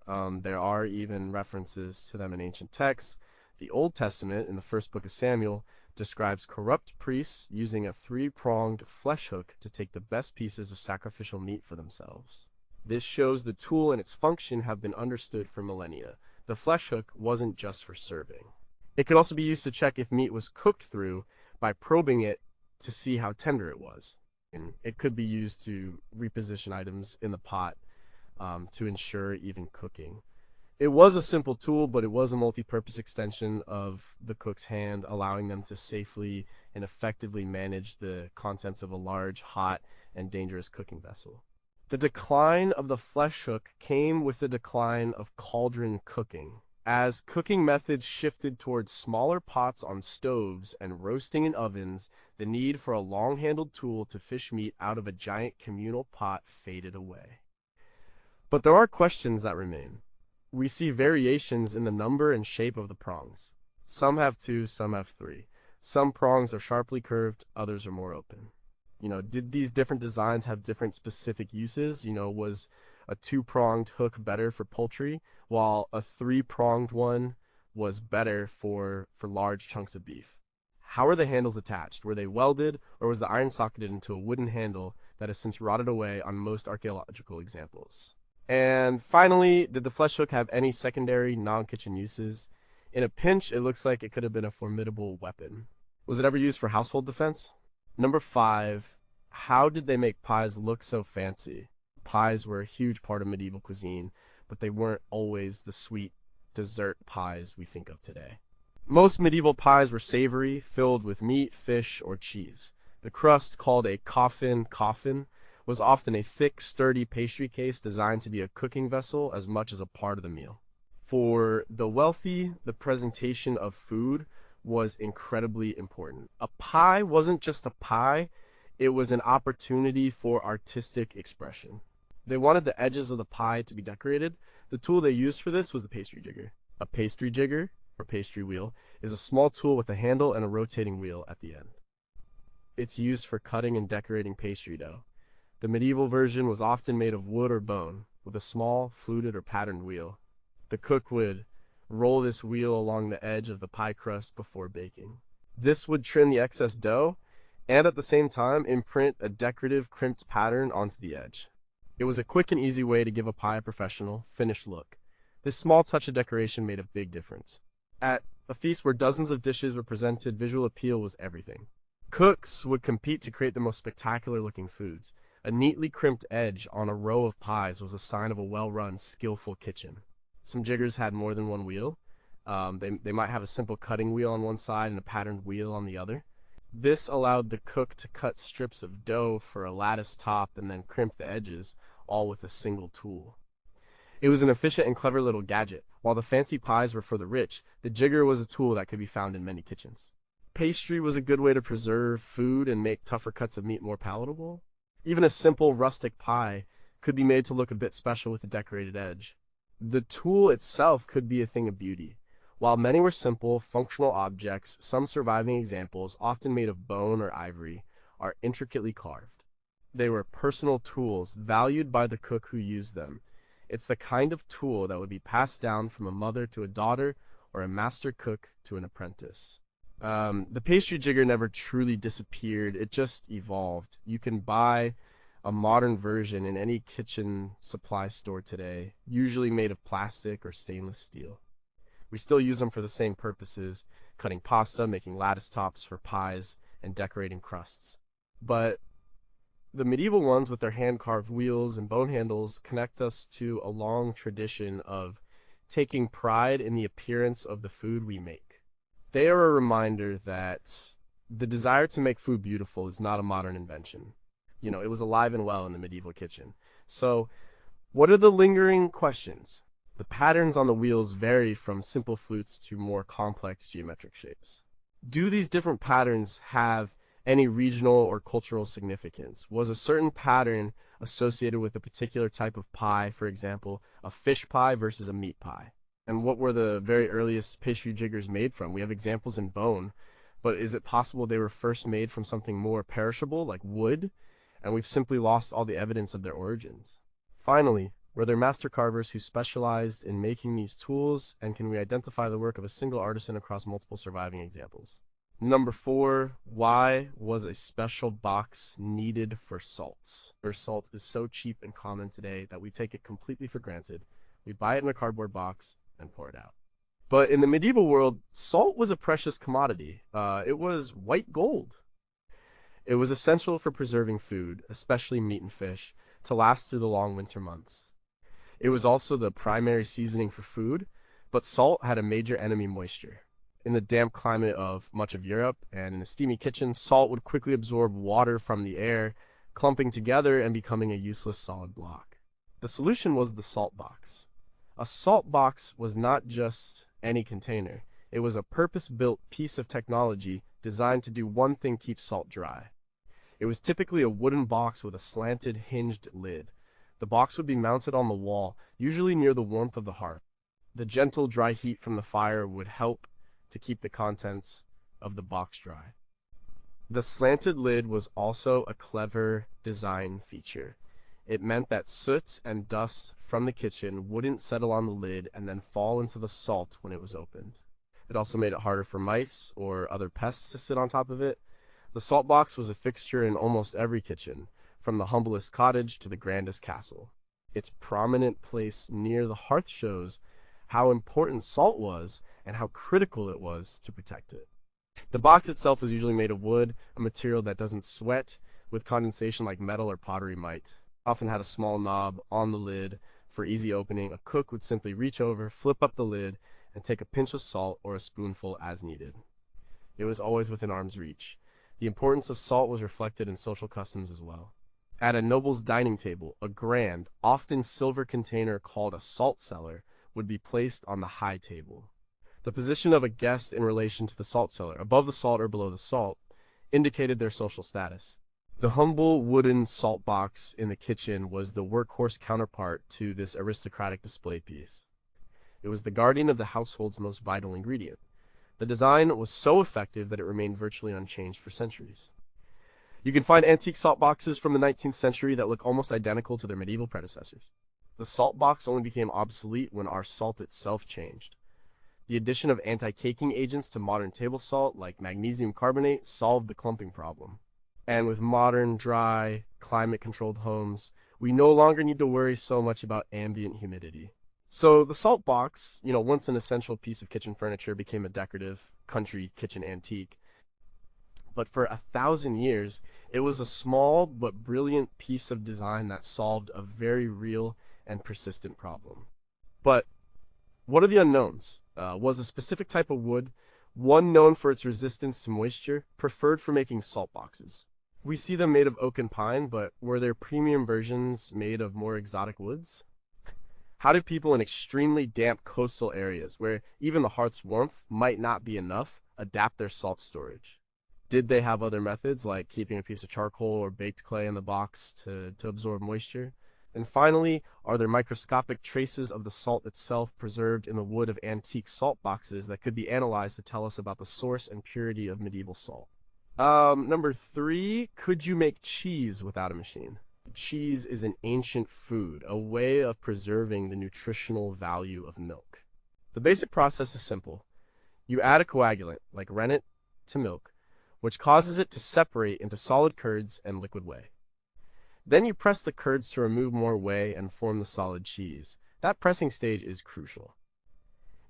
There are even references to them in ancient texts. The Old Testament, in the first book of Samuel, describes corrupt priests using a 3-pronged flesh hook to take the best pieces of sacrificial meat for themselves. This shows the tool and its function have been understood for millennia. The flesh hook wasn't just for serving. It could also be used to check if meat was cooked through by probing it to see how tender it was. And it could be used to reposition items in the pot to ensure even cooking. It was a simple tool, but it was a multi-purpose extension of the cook's hand, allowing them to safely and effectively manage the contents of a large, hot, and dangerous cooking vessel. The decline of the flesh hook came with the decline of cauldron cooking. As cooking methods shifted towards smaller pots on stoves and roasting in ovens, the need for a long-handled tool to fish meat out of a giant communal pot faded away. But there are questions that remain. We see variations in the number and shape of the prongs. Some have two, some have three. Some prongs are sharply curved, others are more open. Did these different designs have different specific uses? Was a two-pronged hook better for poultry, while a three-pronged one was better for large chunks of beef? How are the handles attached? Were they welded, or was the iron socketed into a wooden handle that has since rotted away on most archaeological examples? And finally, did the flesh hook have any secondary non-kitchen uses? In a pinch, it looks like it could have been a formidable weapon. Was it ever used for household defense? Number 5, how did they make pies look so fancy? Pies were a huge part of medieval cuisine, but they weren't always the sweet dessert pies we think of today. Most medieval pies were savory, filled with meat, fish, or cheese. The crust, called a coffin, was often a thick, sturdy pastry case designed to be a cooking vessel as much as a part of the meal. For the wealthy, the presentation of food was incredibly important. A pie wasn't just a pie, it was an opportunity for artistic expression. They wanted the edges of the pie to be decorated. The tool they used for this was the pastry jigger. A pastry jigger, or pastry wheel, is a small tool with a handle and a rotating wheel at the end. It's used for cutting and decorating pastry dough. The medieval version was often made of wood or bone, with a small, fluted or patterned wheel. The cook would roll this wheel along the edge of the pie crust before baking. This would trim the excess dough, and at the same time imprint a decorative crimped pattern onto the edge. It was a quick and easy way to give a pie a professional, finished look. This small touch of decoration made a big difference. At a feast where dozens of dishes were presented, visual appeal was everything. Cooks would compete to create the most spectacular looking foods. A neatly crimped edge on a row of pies was a sign of a well-run, skillful kitchen. Some jiggers had more than one wheel. They might have a simple cutting wheel on one side and a patterned wheel on the other. This allowed the cook to cut strips of dough for a lattice top and then crimp the edges, all with a single tool. It was an efficient and clever little gadget. While the fancy pies were for the rich, the jigger was a tool that could be found in many kitchens. Pastry was a good way to preserve food and make tougher cuts of meat more palatable. Even a simple rustic pie could be made to look a bit special with a decorated edge. The tool itself could be a thing of beauty. While many were simple, functional objects, some surviving examples, often made of bone or ivory, are intricately carved. They were personal tools, valued by the cook who used them. It's the kind of tool that would be passed down from a mother to a daughter or a master cook to an apprentice. The pastry jigger never truly disappeared, it just evolved. You can buy a modern version in any kitchen supply store today, usually made of plastic or stainless steel. We still use them for the same purposes, cutting pasta, making lattice tops for pies, and decorating crusts. But the medieval ones with their hand-carved wheels and bone handles connect us to a long tradition of taking pride in the appearance of the food we make. They are a reminder that the desire to make food beautiful is not a modern invention. It was alive and well in the medieval kitchen. So, what are the lingering questions? The patterns on the wheels vary from simple flutes to more complex geometric shapes. Do these different patterns have any regional or cultural significance? Was a certain pattern associated with a particular type of pie, for example, a fish pie versus a meat pie? And what were the very earliest pastry jiggers made from? We have examples in bone, but is it possible they were first made from something more perishable, like wood, and we've simply lost all the evidence of their origins? Finally, were there master carvers who specialized in making these tools, and can we identify the work of a single artisan across multiple surviving examples? Number 4, why was a special box needed for salt? Our salt is so cheap and common today that we take it completely for granted. We buy it in a cardboard box and pour it out. But in the medieval world, salt was a precious commodity. It was white gold. It was essential for preserving food, especially meat and fish, to last through the long winter months. It was also the primary seasoning for food, but salt had a major enemy: moisture. In the damp climate of much of Europe and in a steamy kitchen, salt would quickly absorb water from the air, clumping together and becoming a useless solid block. The solution was the salt box. A salt box was not just any container. It was a purpose-built piece of technology designed to do one thing: keep salt dry. It was typically a wooden box with a slanted, hinged lid. The box would be mounted on the wall, usually near the warmth of the hearth. The gentle, dry heat from the fire would help to keep the contents of the box dry. The slanted lid was also a clever design feature. It meant that soot and dust from the kitchen wouldn't settle on the lid and then fall into the salt when it was opened. It also made it harder for mice or other pests to sit on top of it. The salt box was a fixture in almost every kitchen, from the humblest cottage to the grandest castle. Its prominent place near the hearth shows how important salt was and how critical it was to protect it. The box itself was usually made of wood, a material that doesn't sweat with condensation like metal or pottery might. It often had a small knob on the lid for easy opening. A cook would simply reach over, flip up the lid, and take a pinch of salt or a spoonful as needed. It was always within arm's reach. The importance of salt was reflected in social customs as well. At a noble's dining table, a grand, often silver container called a salt cellar would be placed on the high table. The position of a guest in relation to the salt cellar, above the salt or below the salt, indicated their social status. The humble wooden salt box in the kitchen was the workhorse counterpart to this aristocratic display piece. It was the guardian of the household's most vital ingredient. The design was so effective that it remained virtually unchanged for centuries. You can find antique salt boxes from the 19th century that look almost identical to their medieval predecessors. The salt box only became obsolete when our salt itself changed. The addition of anti-caking agents to modern table salt, like magnesium carbonate, solved the clumping problem. And with modern, dry, climate-controlled homes, we no longer need to worry so much about ambient humidity. So the salt box, once an essential piece of kitchen furniture, became a decorative country kitchen antique. But for 1,000 years, it was a small but brilliant piece of design that solved a very real and persistent problem. But what are the unknowns? Was a specific type of wood, one known for its resistance to moisture, preferred for making salt boxes? We see them made of oak and pine, but were there premium versions made of more exotic woods? How did people in extremely damp coastal areas, where even the hearth's warmth might not be enough, adapt their salt storage? Did they have other methods, like keeping a piece of charcoal or baked clay in the box to absorb moisture? And finally, are there microscopic traces of the salt itself preserved in the wood of antique salt boxes that could be analyzed to tell us about the source and purity of medieval salt? Number 3, could you make cheese without a machine? Cheese is an ancient food, a way of preserving the nutritional value of milk. The basic process is simple. You add a coagulant, like rennet, to milk, which causes it to separate into solid curds and liquid whey. Then you press the curds to remove more whey and form the solid cheese. That pressing stage is crucial.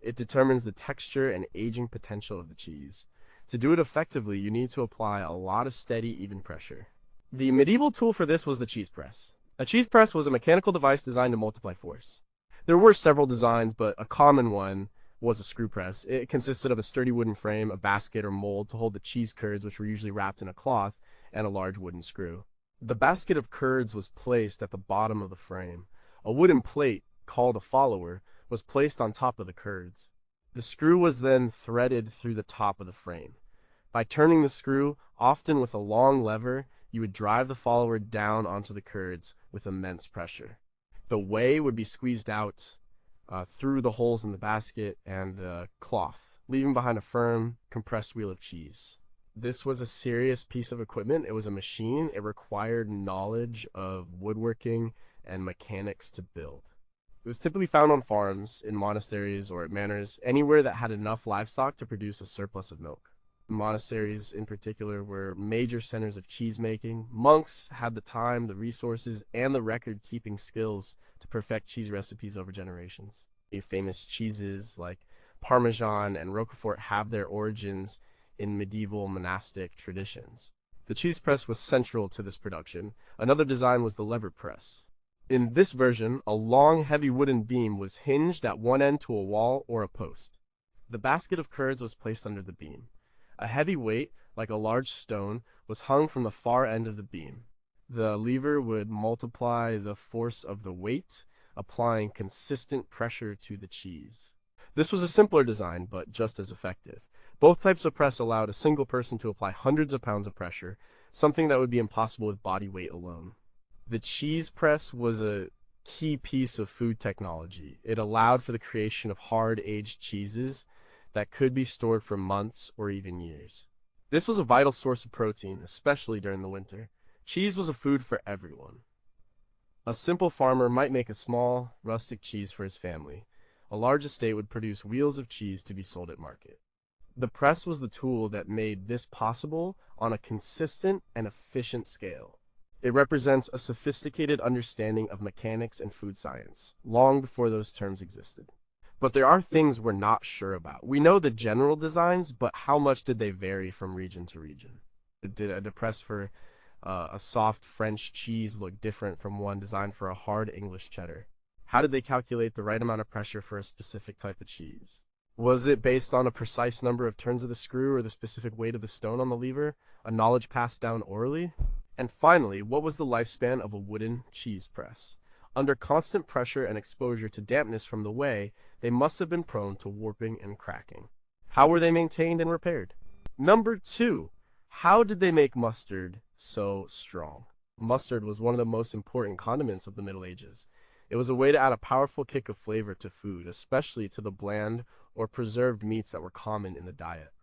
It determines the texture and aging potential of the cheese. To do it effectively, you need to apply a lot of steady, even pressure. The medieval tool for this was the cheese press. A cheese press was a mechanical device designed to multiply force. There were several designs, but a common one was a screw press. It consisted of a sturdy wooden frame, a basket or mold to hold the cheese curds, which were usually wrapped in a cloth, and a large wooden screw. The basket of curds was placed at the bottom of the frame. A wooden plate, called a follower, was placed on top of the curds. The screw was then threaded through the top of the frame. By turning the screw, often with a long lever, you would drive the follower down onto the curds with immense pressure. The whey would be squeezed out through the holes in the basket and the cloth, leaving behind a firm, compressed wheel of cheese. This was a serious piece of equipment. It was a machine. It required knowledge of woodworking and mechanics to build. It was typically found on farms, in monasteries, or at manors, anywhere that had enough livestock to produce a surplus of milk. Monasteries, in particular, were major centers of cheese making. Monks had the time, the resources, and the record-keeping skills to perfect cheese recipes over generations. Famous cheeses like Parmesan and Roquefort have their origins in medieval monastic traditions. The cheese press was central to this production. Another design was the lever press. In this version, a long, heavy wooden beam was hinged at one end to a wall or a post. The basket of curds was placed under the beam. A heavy weight, like a large stone, was hung from the far end of the beam. The lever would multiply the force of the weight, applying consistent pressure to the cheese. This was a simpler design, but just as effective. Both types of press allowed a single person to apply hundreds of pounds of pressure, something that would be impossible with body weight alone. The cheese press was a key piece of food technology. It allowed for the creation of hard-aged cheeses that could be stored for months or even years. This was a vital source of protein, especially during the winter. Cheese was a food for everyone. A simple farmer might make a small, rustic cheese for his family. A large estate would produce wheels of cheese to be sold at market. The press was the tool that made this possible on a consistent and efficient scale. It represents a sophisticated understanding of mechanics and food science, long before those terms existed. But there are things we're not sure about. We know the general designs, but how much did they vary from region to region? Did a press for a soft French cheese look different from one designed for a hard English cheddar? How did they calculate the right amount of pressure for a specific type of cheese? Was it based on a precise number of turns of the screw or the specific weight of the stone on the lever, a knowledge passed down orally? And finally, what was the lifespan of a wooden cheese press? Under constant pressure and exposure to dampness from the whey, they must have been prone to warping and cracking. How were they maintained and repaired? Number 2. How did they make mustard so strong? Mustard was one of the most important condiments of the Middle Ages. It was a way to add a powerful kick of flavor to food, especially to the bland or preserved meats that were common in the diet.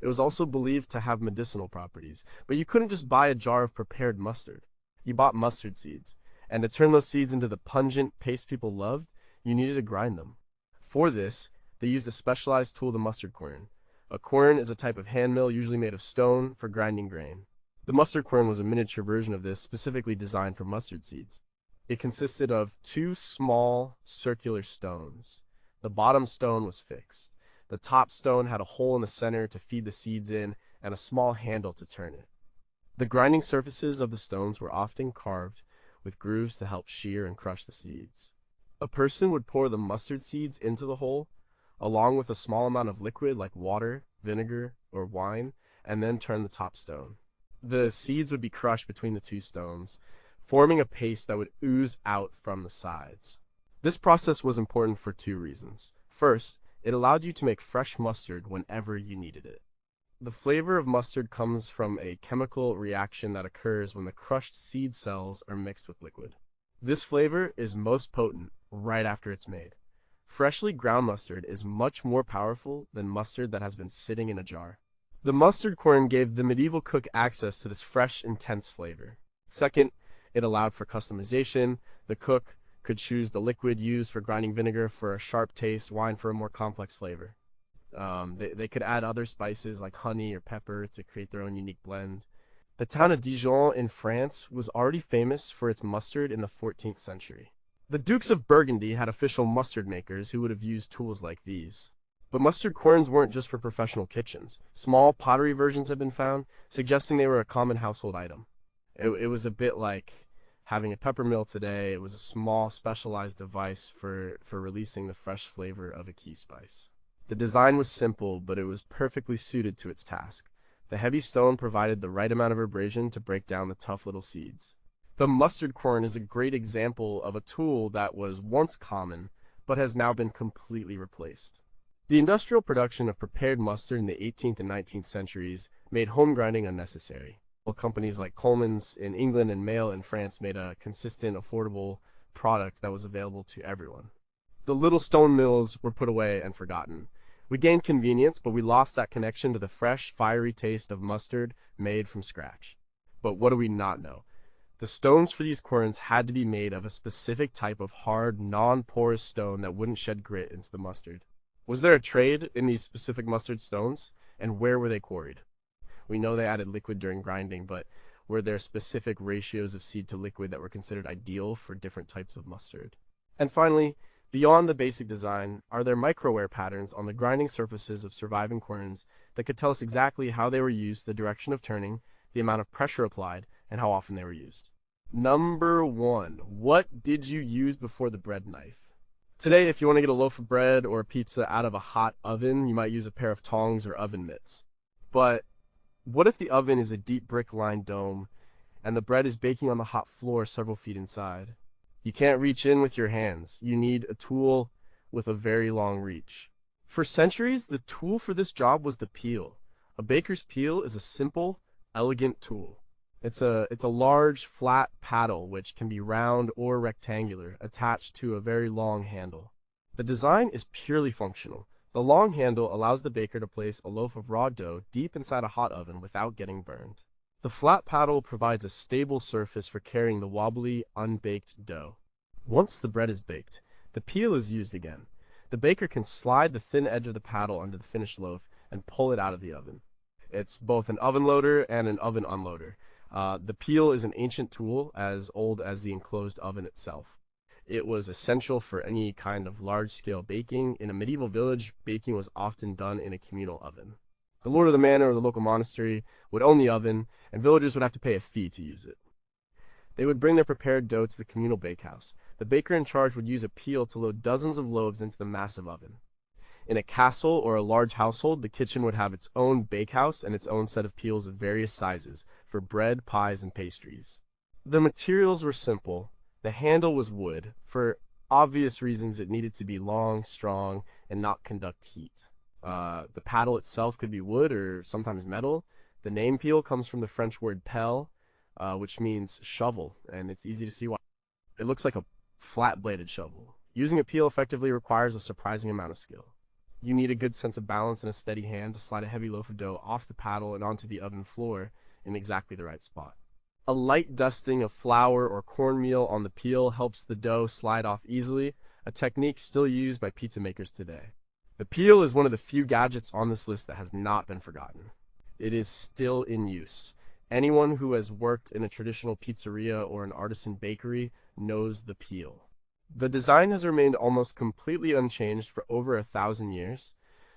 It was also believed to have medicinal properties, but you couldn't just buy a jar of prepared mustard. You bought mustard seeds, and to turn those seeds into the pungent paste people loved, you needed to grind them. For this, they used a specialized tool, the mustard quern. A quern is a type of hand mill usually made of stone for grinding grain. The mustard quern was a miniature version of this, specifically designed for mustard seeds. It consisted of 2 small circular stones. The bottom stone was fixed. The top stone had a hole in the center to feed the seeds in and a small handle to turn it. The grinding surfaces of the stones were often carved with grooves to help shear and crush the seeds. A person would pour the mustard seeds into the hole, along with a small amount of liquid like water, vinegar, or wine, and then turn the top stone. The seeds would be crushed between the 2 stones, forming a paste that would ooze out from the sides. This process was important for 2 reasons. First, it allowed you to make fresh mustard whenever you needed it. The flavor of mustard comes from a chemical reaction that occurs when the crushed seed cells are mixed with liquid. This flavor is most potent right after it's made. Freshly ground mustard is much more powerful than mustard that has been sitting in a jar. The mustard quern gave the medieval cook access to this fresh, intense flavor. Second, it allowed for customization. The cook could choose the liquid used for grinding vinegar for a sharp taste, wine for a more complex flavor. They could add other spices like honey or pepper to create their own unique blend. The town of Dijon in France was already famous for its mustard in the 14th century. The Dukes of Burgundy had official mustard makers who would have used tools like these. But mustard querns weren't just for professional kitchens. Small pottery versions have been found, suggesting they were a common household item. It was a bit like having a pepper mill today. It was a small, specialized device for releasing the fresh flavor of a key spice. The design was simple, but it was perfectly suited to its task. The heavy stone provided the right amount of abrasion to break down the tough little seeds. The mustard quern is a great example of a tool that was once common, but has now been completely replaced. The industrial production of prepared mustard in the 18th and 19th centuries made home grinding unnecessary. While companies like Coleman's in England and Maille in France made a consistent, affordable product that was available to everyone. The little stone mills were put away and forgotten. We gained convenience, but we lost that connection to the fresh, fiery taste of mustard made from scratch. But what do we not know? The stones for these querns had to be made of a specific type of hard, non-porous stone that wouldn't shed grit into the mustard. Was there a trade in these specific mustard stones, and where were they quarried? We know they added liquid during grinding, but were there specific ratios of seed to liquid that were considered ideal for different types of mustard? And finally, beyond the basic design, are there micro-wear patterns on the grinding surfaces of surviving querns that could tell us exactly how they were used, the direction of turning, the amount of pressure applied, and how often they were used. Number 1. What did you use before the bread knife? Today, if you want to get a loaf of bread or a pizza out of a hot oven, you might use a pair of tongs or oven mitts. But what if the oven is a deep brick-lined dome and the bread is baking on the hot floor several feet inside? You can't reach in with your hands. You need a tool with a very long reach. For centuries, the tool for this job was the peel. A baker's peel is a simple, elegant tool. It's a large, flat paddle which can be round or rectangular, attached to a very long handle. The design is purely functional. The long handle allows the baker to place a loaf of raw dough deep inside a hot oven without getting burned. The flat paddle provides a stable surface for carrying the wobbly, unbaked dough. Once the bread is baked, the peel is used again. The baker can slide the thin edge of the paddle under the finished loaf and pull it out of the oven. It's both an oven loader and an oven unloader. The peel is an ancient tool as old as the enclosed oven itself. It was essential for any kind of large-scale baking. In a medieval village, baking was often done in a communal oven. The lord of the manor or the local monastery would own the oven, and villagers would have to pay a fee to use it. They would bring their prepared dough to the communal bakehouse. The baker in charge would use a peel to load dozens of loaves into the massive oven. In a castle or a large household, the kitchen would have its own bakehouse and its own set of peels of various sizes for bread, pies, and pastries. The materials were simple. The handle was wood. For obvious reasons, it needed to be long, strong, and not conduct heat. The paddle itself could be wood or sometimes metal. The name peel comes from the French word pelle, which means shovel, and it's easy to see why. It looks like a flat-bladed shovel. Using a peel effectively requires a surprising amount of skill. You need a good sense of balance and a steady hand to slide a heavy loaf of dough off the paddle and onto the oven floor in exactly the right spot. A light dusting of flour or cornmeal on the peel helps the dough slide off easily, a technique still used by pizza makers today. The peel is one of the few gadgets on this list that has not been forgotten. It is still in use. Anyone who has worked in a traditional pizzeria or an artisan bakery knows the peel. The design has remained almost completely unchanged for over 1,000 years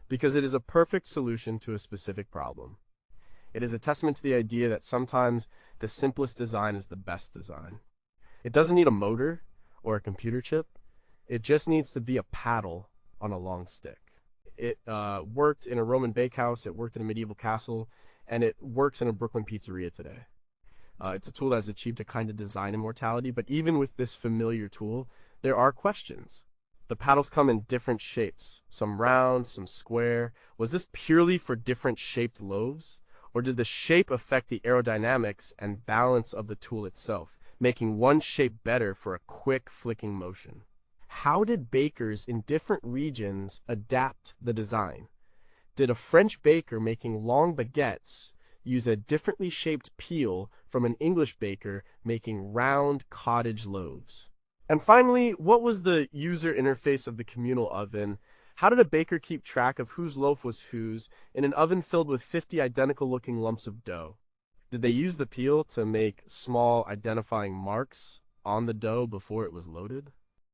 because it is a perfect solution to a specific problem. It is a testament to the idea that sometimes the simplest design is the best design. It doesn't need a motor or a computer chip. It just needs to be a paddle on a long stick. It worked in a Roman bakehouse, it worked in a medieval castle, and it works in a Brooklyn pizzeria today. It's a tool that has achieved a kind of design immortality, but even with this familiar tool, there are questions. The paddles come in different shapes, some round, some square. Was this purely for different shaped loaves? Or did the shape affect the aerodynamics and balance of the tool itself, making one shape better for a quick flicking motion? How did bakers in different regions adapt the design? Did a French baker making long baguettes use a differently shaped peel from an English baker making round cottage loaves? And finally, what was the user interface of the communal oven? How did a baker keep track of whose loaf was whose in an oven filled with 50 identical-looking lumps of dough? Did they use the peel to make small identifying marks on the dough before it was loaded?